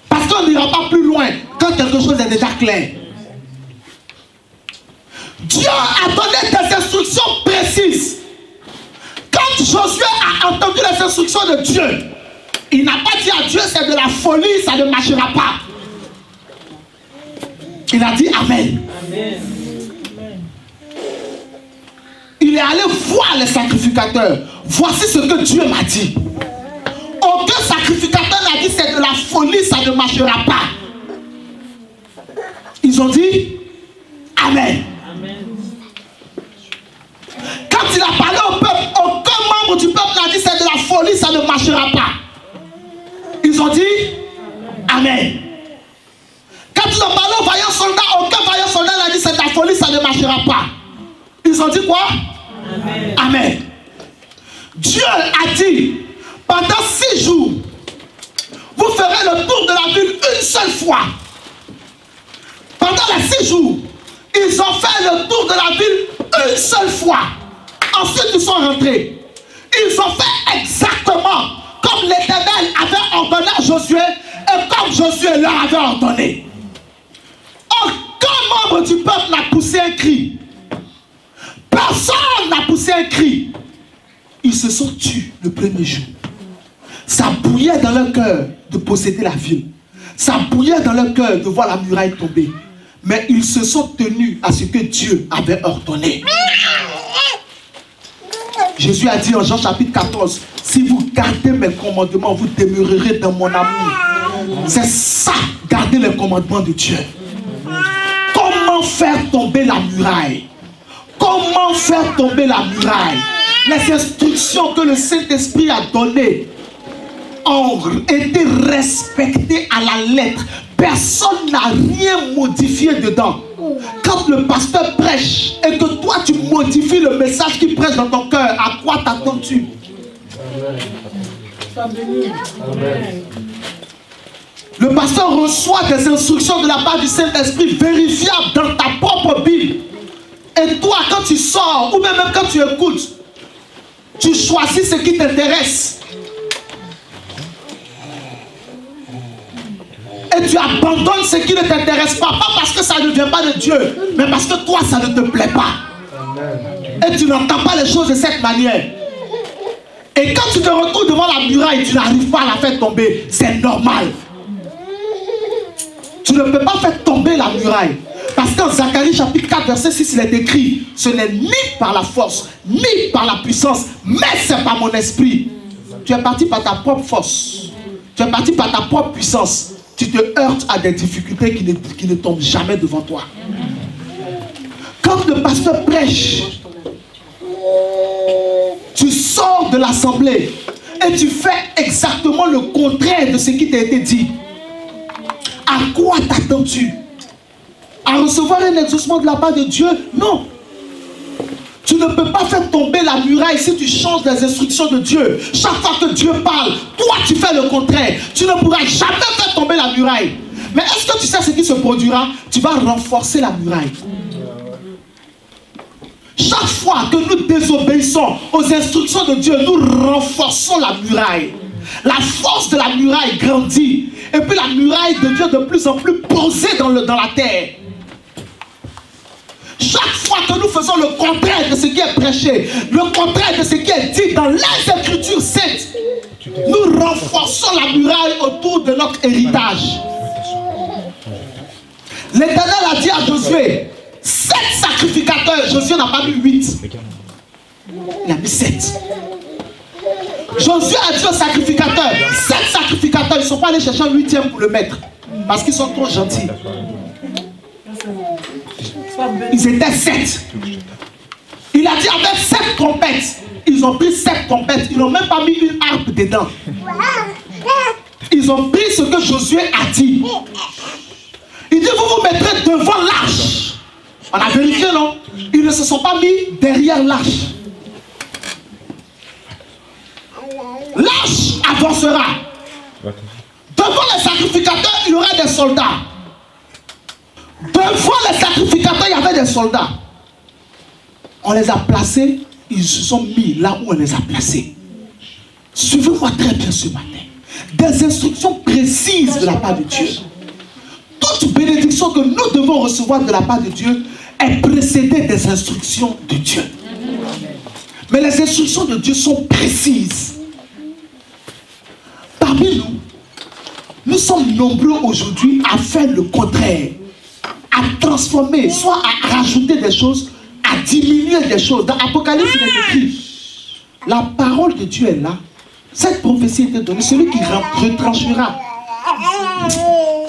Parce qu'on n'ira pas plus loin quand quelque chose est déjà clair. Dieu a donné des instructions précises. Quand Josué a entendu les instructions de Dieu, il n'a pas dit à Dieu c'est de la folie, ça ne marchera pas. Il a dit Amen. Amen. Il est allé voir les sacrificateurs. Voici ce que Dieu m'a dit. Aucun sacrificateur n'a dit c'est de la folie, ça ne marchera pas. Ils ont dit Amen. Quand il a parlé au peuple, aucun membre du peuple n'a dit c'est de la folie, ça ne marchera pas. Ils ont dit Amen. Quand il a parlé aux vaillants soldats, aucun vaillant soldat n'a dit c'est de la folie, ça ne marchera pas. Ils ont dit quoi? Amen. Amen. Dieu a dit pendant 6 jours, vous ferez le tour de la ville une seule fois. Pendant les 6 jours, ils ont fait le tour de la ville une seule fois. Ensuite, ils sont rentrés. Ils ont fait exactement comme l'Éternel avait ordonné à Josué et comme Josué leur avait ordonné. Aucun membre du peuple n'a poussé un cri. Personne n'a poussé un cri. Ils se sont tus le premier jour. Ça bouillait dans leur cœur de posséder la ville. Ça bouillait dans leur cœur de voir la muraille tomber. Mais ils se sont tenus à ce que Dieu avait ordonné. Jésus a dit en Jean chapitre 14, si vous gardez mes commandements, vous demeurerez dans mon amour. C'est ça, garder les commandements de Dieu. Comment faire tomber la muraille? Comment faire tomber la muraille? Les instructions que le Saint-Esprit a données ont été respectées à la lettre. Personne n'a rien modifié dedans. Quand le pasteur prêche et que toi tu modifies le message qu'il prêche dans ton cœur, à quoi t'attends-tu? Le pasteur reçoit des instructions de la part du Saint-Esprit vérifiables dans ta propre Bible. Et toi, quand tu sors, ou même quand tu écoutes, tu choisis ce qui t'intéresse. Et tu abandonnes ce qui ne t'intéresse pas. Pas parce que ça ne vient pas de Dieu, mais parce que toi, ça ne te plaît pas. Et tu n'entends pas les choses de cette manière. Et quand tu te retrouves devant la muraille, tu n'arrives pas à la faire tomber. C'est normal. Tu ne peux pas faire tomber la muraille. Parce qu'en Zacharie chapitre 4 verset 6 il est écrit: ce n'est ni par la force, ni par la puissance, mais c'est par mon esprit. Tu es parti par ta propre force. Tu es parti par ta propre puissance. Tu te heurtes à des difficultés qui ne tombent jamais devant toi. Quand le pasteur prêche, tu sors de l'assemblée et tu fais exactement le contraire de ce qui t'a été dit. À quoi t'attends-tu? À recevoir un exaucement de la part de Dieu? Non. Tu ne peux pas faire tomber la muraille si tu changes les instructions de Dieu. Chaque fois que Dieu parle, toi tu fais le contraire. Tu ne pourras jamais faire tomber la muraille. Mais est-ce que tu sais ce qui se produira? Tu vas renforcer la muraille. Chaque fois que nous désobéissons aux instructions de Dieu, nous renforçons la muraille. La force de la muraille grandit. Et puis la muraille devient de plus en plus posée dans la terre. Chaque fois que nous faisons le contraire de ce qui est prêché, le contraire de ce qui est dit dans les Écritures saintes, nous renforçons la muraille autour de notre héritage. L'Éternel a dit à Josué, 7 sacrificateurs. Josué n'a pas mis 8. Il a mis 7. Josué a dit aux sacrificateurs, 7 sacrificateurs, ils ne sont pas allés chercher un 8e pour le mettre. Parce qu'ils sont trop gentils. Ils étaient 7. Il a dit avec 7 trompettes. Ils ont pris 7 trompettes. Ils n'ont même pas mis une harpe dedans. Ils ont pris ce que Josué a dit. Il dit, vous vous mettrez devant l'arche. On a vérifié, non? Ils ne se sont pas mis derrière l'arche. L'arche avancera. Devant les sacrificateurs, il y aura des soldats. Devant les sacrificateurs, il y avait des soldats. On les a placés, ils se sont mis là où on les a placés. Suivez-moi très bien ce matin. Des instructions précises de la part de Dieu. Toute bénédiction que nous devons recevoir de la part de Dieu est précédée des instructions de Dieu. Mais les instructions de Dieu sont précises. Parmi nous, nous sommes nombreux aujourd'hui à faire le contraire, à transformer, soit à rajouter des choses, à diminuer des choses. Dans Apocalypse, il est écrit, la parole de Dieu est là. Cette prophétie était donnée. Celui qui retranchera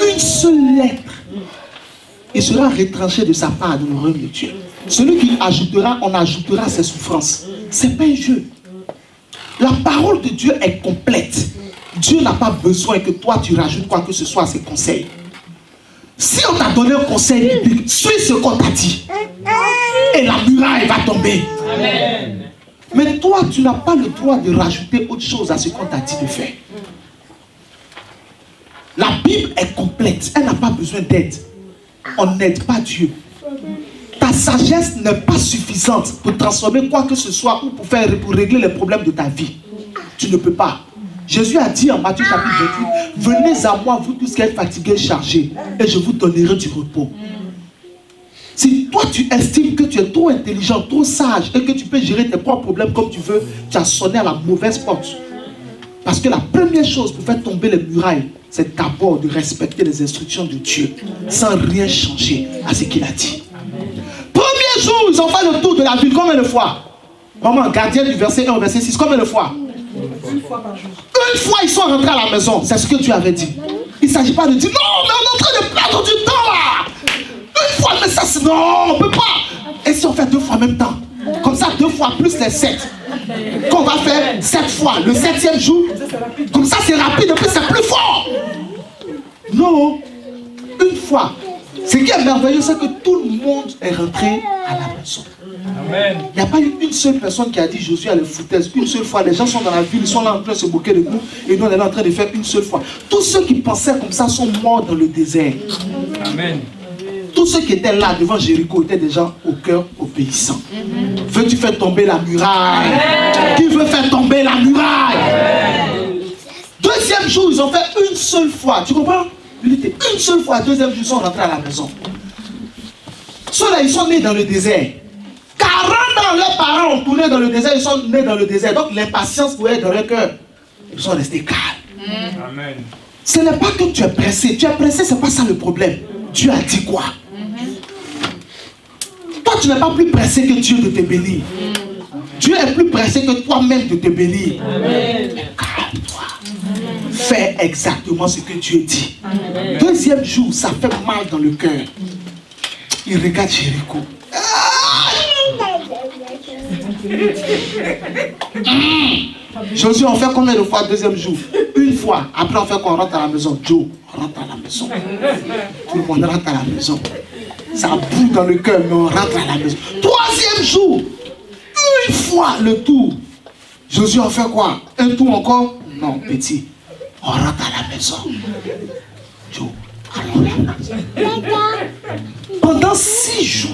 une seule lettre, il sera retranché de sa part dans le royaume de Dieu. Celui qui ajoutera, on ajoutera ses souffrances. Ce n'est pas un jeu. La parole de Dieu est complète. Dieu n'a pas besoin que toi tu rajoutes quoi que ce soit à ses conseils. Si on t'a donné un conseil biblique, suis ce qu'on t'a dit. Et la muraille va tomber. Amen. Mais toi, tu n'as pas le droit de rajouter autre chose à ce qu'on t'a dit de faire. La Bible est complète. Elle n'a pas besoin d'aide. On n'aide pas Dieu. Ta sagesse n'est pas suffisante pour transformer quoi que ce soit ou pour régler les problèmes de ta vie. Tu ne peux pas. Jésus a dit en Matthieu chapitre 28, venez à moi vous tous qui êtes fatigués et chargés et je vous donnerai du repos. Si toi tu estimes que tu es trop intelligent, trop sage et que tu peux gérer tes propres problèmes comme tu veux, tu as sonné à la mauvaise porte. Parce que la première chose pour faire tomber les murailles, c'est d'abord de respecter les instructions de Dieu sans rien changer à ce qu'il a dit. Premier jour, ils ont fait le tour de la ville combien de fois? Maman, gardien du verset 1 au verset 6, combien de fois? Une fois par jour. Une fois ils sont rentrés à la maison, c'est ce que tu avais dit. Il ne s'agit pas de dire non, mais on est en train de perdre du temps là. Une fois, mais ça c'est non, on ne peut pas. Et si on fait 2 fois en même temps? Comme ça, 2 fois plus les 7. Qu'on va faire 7 fois, le 7e jour. Comme ça c'est rapide et puis c'est plus fort. Non, une fois. Ce qui est merveilleux, c'est que tout le monde est rentré à la maison. Amen. Il n'y a pas eu une seule personne qui a dit Josué à la foutaise. Une seule fois, les gens sont dans la ville, ils sont là en train de se moquer de nous. Et nous, on est là en train de faire une seule fois. Tous ceux qui pensaient comme ça sont morts dans le désert. Amen. Tous ceux qui étaient là devant Jéricho étaient des gens au cœur obéissant. Veux-tu faire tomber la muraille? Qui veut faire tomber la muraille? Deuxième jour, ils ont fait une seule fois. Tu comprends? Une seule fois, deuxième jour, ils sont rentrés à la maison. Ceux-là, ils sont nés dans le désert. 40 ans, leurs parents ont tourné dans le désert, ils sont nés dans le désert. Donc l'impatience pouvait être dans leur cœur. Ils sont restés calmes. Amen. Ce n'est pas que tu es pressé. Tu es pressé, ce n'est pas ça le problème. Dieu a dit quoi? Toi, tu n'es pas plus pressé que Dieu de te bénir. Dieu est plus pressé que toi-même de te bénir. Mais calme-toi. Fais exactement ce que Dieu dit. Deuxième jour, ça fait mal dans le cœur. Il regarde Jéricho. Josué, on fait combien de fois deuxième jour? Une fois. Après, on fait quoi? On rentre à la maison. Joe, on rentre à la maison. Tout le monde rentre à la maison. Ça boue dans le cœur, mais on rentre à la maison. Troisième jour. Une fois le tour. Josué, on fait quoi? Un tour encore? Non, petit. On rentre à la maison. Joe, pendant 6 jours,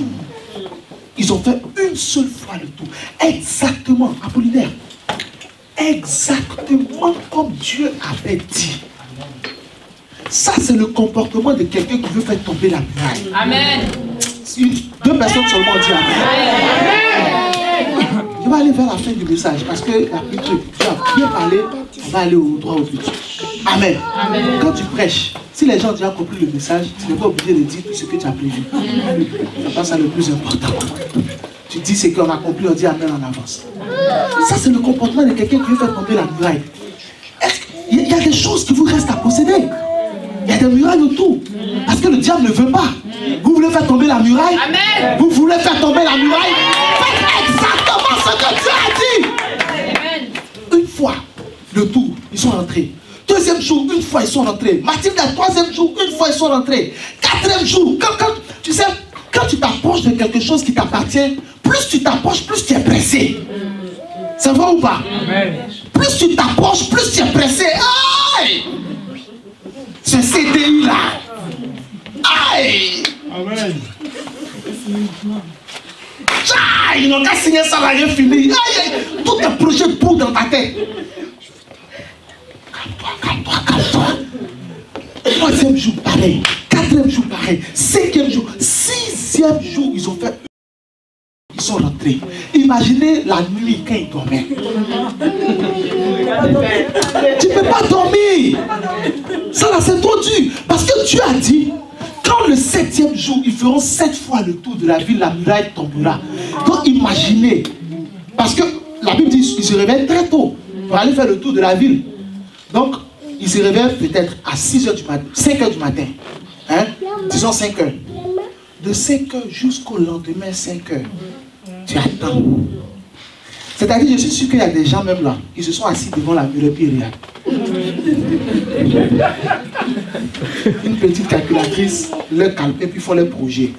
ils ont fait une seule fois le tour. Exactement, Apollinaire. Exactement comme Dieu avait dit. Ça, c'est le comportement de quelqu'un qui veut faire tomber la muraille. Amen. Deux personnes seulement ont dit Amen. Je vais aller vers la fin du message parce que la plus Dieu a bien parlé, on va aller au droit au but. Amen. Amen. Quand tu prêches, si les gens ont déjà compris le message, tu n'es pas obligé de dire tout ce que tu as prévu. C'est pas ça le plus important. Tu dis ce qu'on a compris, on dit Amen en avance. Ça, c'est le comportement de quelqu'un qui veut faire tomber la muraille. Il y a des choses qui vous restent à posséder. Il y a des murailles autour. Parce que le diable ne veut pas. Vous voulez faire tomber la muraille? Amen. Vous voulez faire tomber la muraille? Faites exactement ce que Dieu a dit. Amen. Une fois, le tour, ils sont rentrés. Deuxième jour, une fois, ils sont rentrés. Mathilde, troisième jour, une fois, ils sont rentrés. Quatrième jour, tu sais, quand tu t'approches de quelque chose qui t'appartient, plus tu t'approches, plus tu es pressé. C'est vrai ou pas? Amen. Plus tu t'approches, plus tu es pressé. Aïe! Ce CDI là. Aïe! Amen. Ils n'ont qu'à signer ça là, il est fini. Aïe! Tout tes projets bout dans ta tête. Calme-toi, calme-toi. Troisième jour, pareil. Quatrième jour, pareil. Cinquième jour. Sixième jour, ils ont fait. Ils sont rentrés. Imaginez la nuit quand ils dormaient. Tu ne peux pas dormir. Ça là, c'est trop dur. Parce que Dieu a dit, quand le 7e jour, ils feront 7 fois le tour de la ville, la muraille tombera. Donc imaginez. Parce que la Bible dit qu'ils se réveillent très tôt pour aller faire le tour de la ville. Donc, ils se réveillent peut-être à 6h du matin, 5h du matin. Hein? Disons 5h. De 5h jusqu'au lendemain 5h. Tu attends. C'est-à-dire, je suis sûr qu'il y a des gens même là, qui se sont assis devant la muraille et regardent. Une petite calculatrice, leur calme, et puis ils font leur projet.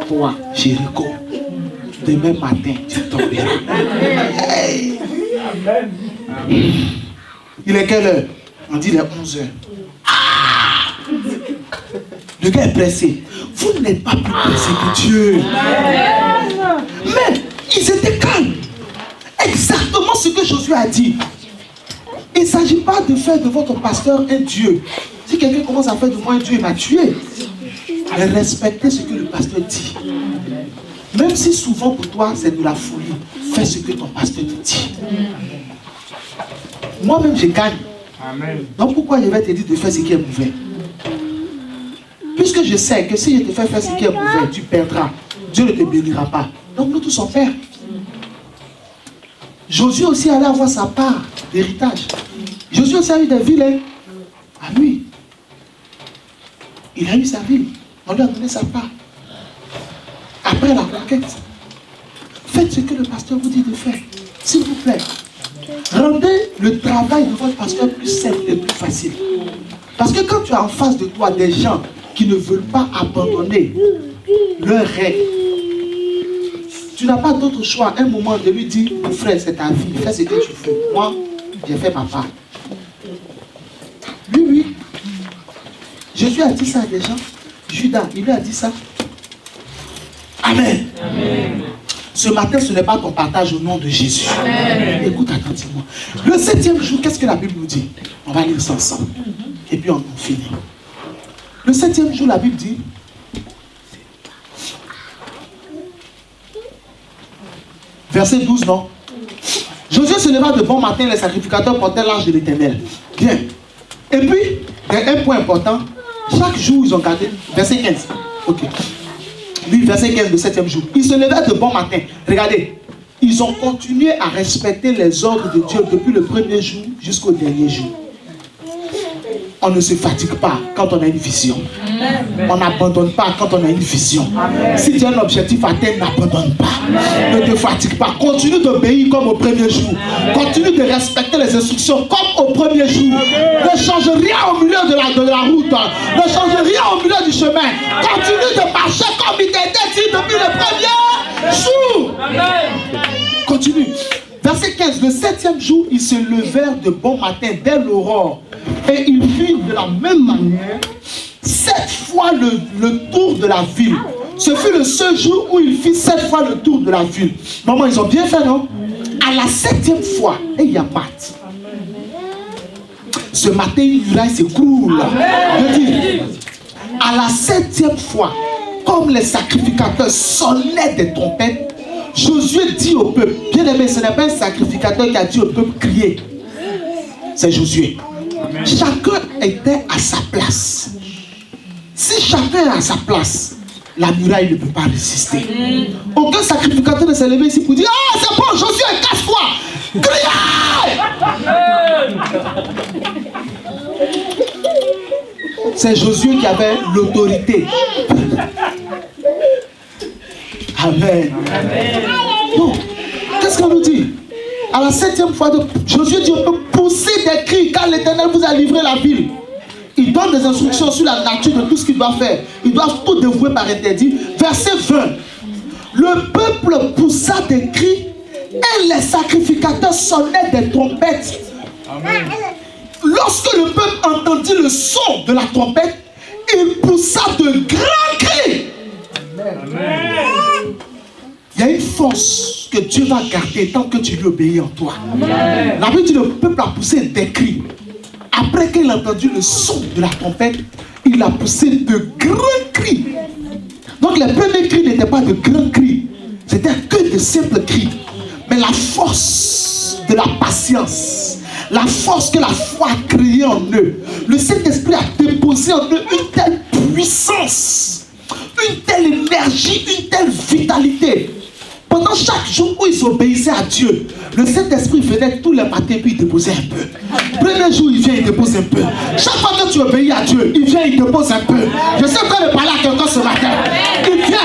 Toi, Jéricho, demain matin, tu tomberas. Hey. Il est quelle heure? On dit les 11h. Ah! Le gars est pressé. Vous n'êtes pas plus pressé que Dieu. Mais ils étaient calmes. Exactement ce que Josué a dit. Il ne s'agit pas de faire de votre pasteur un Dieu. Si quelqu'un commence à faire de moi un Dieu, il m'a tué. Mais respectez ce que le pasteur dit. Même si souvent pour toi c'est de la folie, fais ce que ton pasteur te dit. Moi-même je gagne. Amen. Donc pourquoi je vais te dire de faire ce qui est mauvais? Puisque je sais que si je te fais faire ce qui est mauvais, tu perdras. Dieu ne te bénira pas. Donc nous tous on perd. Josué aussi allait avoir sa part d'héritage. Josué aussi a eu des villes. À lui. Il a eu sa ville. On lui a donné sa part. Après la conquête, faites ce que le pasteur vous dit de faire. S'il vous plaît. Rendez le travail de votre pasteur plus simple et plus facile. Parce que quand tu as en face de toi des gens qui ne veulent pas abandonner leur rêve, tu n'as pas d'autre choix. À un moment de lui dire, mon frère, c'est ta vie, fais ce que tu veux. Moi, j'ai fait ma part. Oui. Jésus a dit ça à des gens. Judas, il lui a dit ça. Amen. Amen. Ce matin, ce n'est pas ton partage au nom de Jésus. Amen. Écoute attentivement. Le 7e jour, qu'est-ce que la Bible nous dit? On va lire ça ensemble. Et puis on finit. Le 7e jour, la Bible dit, verset 12, non? Josué se leva de bon matin, les sacrificateurs portaient l'arche de l'Éternel. Bien. Et puis, il y a un point important. Chaque jour, ils ont gardé. Verset 15. Ok. Oui, verset 15, le 7e jour. Ils se levaient de bon matin. Regardez. Ils ont continué à respecter les ordres de Dieu depuis le premier jour jusqu'au dernier jour. On ne se fatigue pas quand on a une vision. On n'abandonne pas quand on a une vision. Si tu as un objectif à atteindre, n'abandonne pas. Ne te fatigue pas. Continue d'obéir comme au premier jour. Continue de respecter les instructions comme au premier jour. Ne change rien au milieu de la route. Ne change rien au milieu du chemin. Continue de marcher comme il t'était dit depuis le premier jour. Continue. Verset 15, le 7e jour, ils se levèrent de bon matin dès l'aurore. Et ils firent de la même manière 7 fois le tour de la ville. Ce fut le seul jour où ils firent 7 fois le tour de la ville. Maman, ils ont bien fait, non? À la 7e fois, et il y a Matt. Ce matin, une muraille s'écroule. Je dis, à la 7e fois, comme les sacrificateurs sonnaient des trompettes, Josué dit au peuple, bien aimé, ce n'est pas un sacrificateur qui a dit au peuple crier. C'est Josué. Chacun était à sa place. Si chacun est à sa place, la muraille ne peut pas résister. Aucun sacrificateur ne s'est levé ici pour dire, ah, c'est bon, Josué, casse-toi. Criez! C'est Josué qui avait l'autorité. Amen. Bon, qu'est-ce qu'on nous dit? À la 7e fois, Josué dit, on peut pousser des cris car l'Éternel vous a livré la ville. Il donne des instructions sur la nature de tout ce qu'il doit faire. Ils doivent tout dévouer par interdit. Verset 20. Le peuple poussa des cris et les sacrificateurs sonnaient des trompettes. Amen. Lorsque le peuple entendit le son de la trompette, il poussa de grands cris. Amen. Il y a une force que Dieu va garder tant que tu lui obéis en toi. Amen. La Bible dit que le peuple a poussé des cris. Après qu'il a entendu le son de la trompette, il a poussé de grands cris. Donc les premiers cris n'étaient pas de grands cris. C'était que de simples cris. Mais la force de la patience, la force que la foi a créée en eux, le Saint-Esprit a déposé en eux une telle puissance, une telle énergie, une telle vitalité. Pendant chaque jour où ils obéissaient à Dieu, le Saint-Esprit venait tous les matins puis il déposait un peu. Premier jour, il vient, il dépose un peu. Chaque fois que tu obéis à Dieu, il vient, il dépose un peu. Je sais pas de parler à quelqu'un ce matin. Il vient,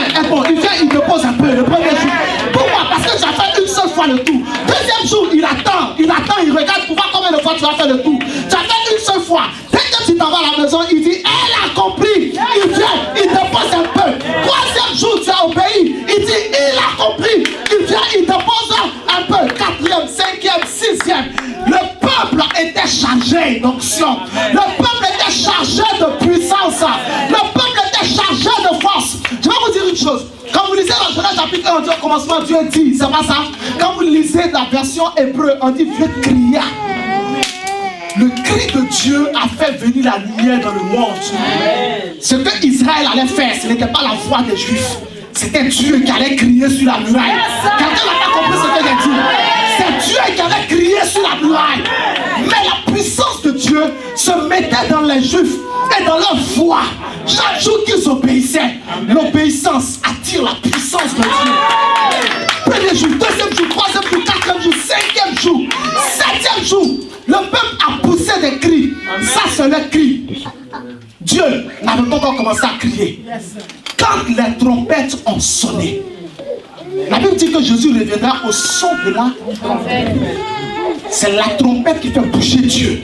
il dépose un peu le premier jour. Pourquoi? Parce que tu as fait une seule fois le tour. Deuxième jour, il attend, il regarde pour voir combien de fois tu vas faire le tour. Tu as fait une seule fois. Dès que tu t'en vas à la maison, il dit, elle a compris. Il vient, il dépose un peu. Troisième jour, tu as obéi. Il dit, il a compris. Il vient, il dépose un peu. Quatrième, cinquième, sixième. Le peuple était chargé d'onction. Le peuple était chargé de puissance. Le peuple était chargé de force. Je vais vous dire une chose. Quand vous lisez dans Genèse chapitre 1, on dit au commencement, Dieu dit, c'est pas ça. Quand vous lisez la version hébreu, on dit Dieu cria. Le cri de Dieu a fait venir la lumière dans le monde. Ce que Israël allait faire, ce n'était pas la voix des Juifs. C'était Dieu qui allait crier sur la muraille. Quelqu'un n'a pas compris ce que j'ai dit. C'est Dieu qui allait crier sur la muraille. Mais la puissance de Dieu se mettait dans les Juifs et dans leur foi. Chaque jour qu'ils obéissaient, l'obéissance attire la puissance de Dieu. Premier jour, deuxième jour, troisième jour, quatrième jour, cinquième jour, septième jour, le peuple a poussé des cris. Ça, c'est le cri. Dieu n'avait pas encore commencé à crier. Quand les trompettes ont sonné, la Bible dit que Jésus reviendra au son de la trompette. C'est la trompette qui fait bouger Dieu.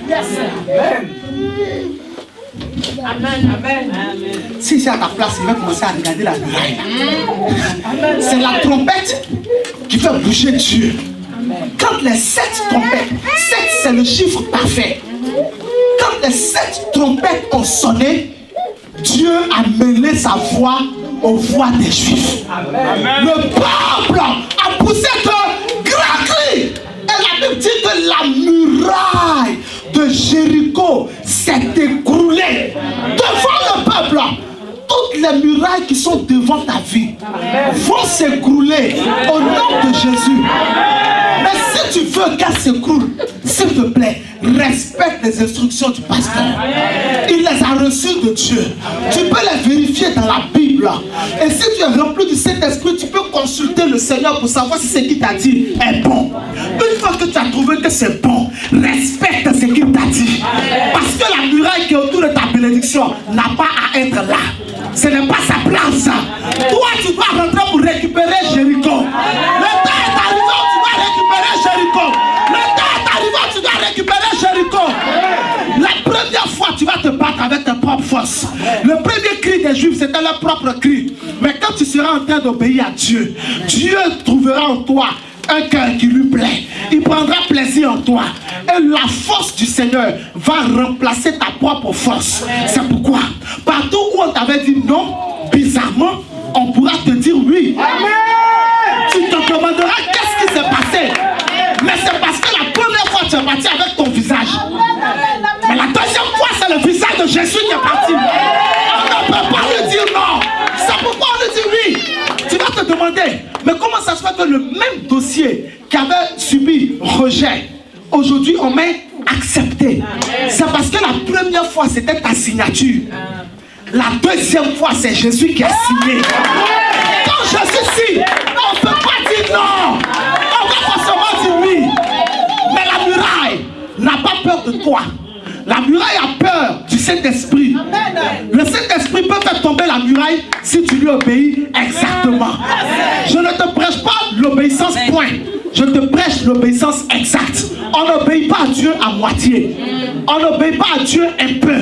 Si c'est à ta place, il va commencer à regarder la muraille. C'est la trompette qui fait bouger Dieu. Quand les 7 trompettes, 7 c'est le chiffre parfait. Quand les 7 trompettes ont sonné, Dieu a mêlé sa voix aux voix des Juifs. Amen. Le peuple a poussé de grands cris. Et la Bible dit que la muraille de Jéricho s'est écroulée devant le peuple. Toutes les murailles qui sont devant ta vie vont s'écrouler au nom de Jésus. Mais si tu veux qu'elle s'écroule, s'il te plaît, respecte les instructions du pasteur. Il les a reçues de Dieu. Tu peux les vérifier dans la Bible. Et si tu es rempli du Saint-Esprit, tu peux consulter le Seigneur pour savoir si ce qu'il t'a dit est bon. Une fois que tu as trouvé que c'est bon, respecte ce qu'il t'a dit. Parce que la muraille qui est autour de ta bénédiction n'a pas à être là. Ce n'est pas sa place. Toi, tu dois rentrer pour récupérer Jéricho. Le temps est arrivé où tu dois récupérer Jéricho. Le temps est arrivé où tu dois récupérer Jéricho. La première fois, tu vas te battre avec tes propres forces. Le premier cri des Juifs, c'était leur propre cri. Mais quand tu seras en train d'obéir à Dieu, Dieu trouvera en toi un cœur qui lui plaît. Il prendra plaisir en toi. Et la force du Seigneur va remplacer ta propre force. C'est pourquoi, partout où on t'avait dit non, bizarrement, on pourra te dire oui. Amen. Tu te demanderas qu'est-ce qui s'est passé. Mais c'est parce que la première fois, tu es parti avec ton visage. Mais la deuxième fois, c'est le visage de Jésus qui est parti. On ne peut pas lui dire non. C'est pourquoi on lui dit oui. Tu vas te demander, mais comment ça se fait que le même dossier qui avait subi rejet, aujourd'hui on met accepté? C'est parce que la première fois c'était ta signature. La deuxième fois c'est Jésus qui a signé. Quand Jésus signe, on ne peut pas dire non. On va forcément dire oui. Mais la muraille n'a pas peur de toi. La muraille a peur du Saint-Esprit. Le Saint-Esprit peut faire tomber la muraille si tu lui obéis exactement. Je ne te prêche pas l'obéissance point. Je te prêche l'obéissance exacte. On n'obéit pas à Dieu à moitié. On n'obéit pas à Dieu un peu.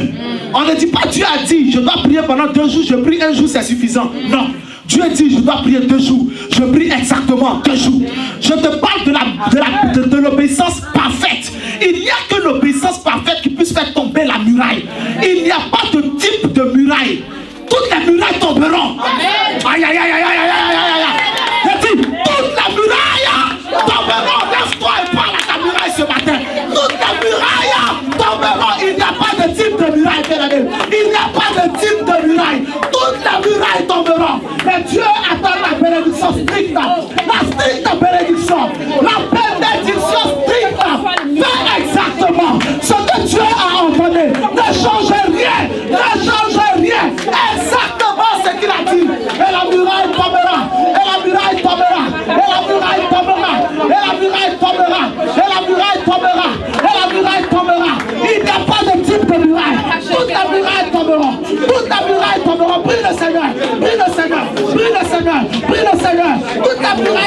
On ne dit pas Dieu a dit je dois prier pendant 2 jours, je prie 1 jour, c'est suffisant. Non. Dieu dit je dois prier 2 jours, je prie exactement 2 jours. Je te parle de l'obéissance parfaite. Il n'y a que l'obéissance parfaite qui puisse faire tomber la muraille. Il n'y a pas de type de muraille. Toutes les murailles tomberont. Aïe aïe aïe aïe aïe aïe aïe aïe. Je dis toutes les murailles tomberont. Lève-toi et parle à ta muraille ce matin. Toutes les murailles tomberont. Il n'y a pas de type de muraille. Il n'y a pas de type de muraille. Toutes les murailles tomberont. Mais Dieu attend la bénédiction stricte. La stricte bénédiction. La bénédiction stricte. Fais exactement ce que Dieu a ordonné. Ne change rien. Ne change rien. Exactement ce qu'il a dit. Et la muraille tombera. Et la muraille tombera. Et la muraille tombera. Et la muraille tombera. Et la muraille tombera. Et la muraille tombera. Il n'y a pas de type de muraille. Toutes les murailles tomberont. Toutes les murailles tomberont. Prie le Seigneur. Prie le Seigneur. Prie le Seigneur. Prie le Seigneur. Toutes les murailles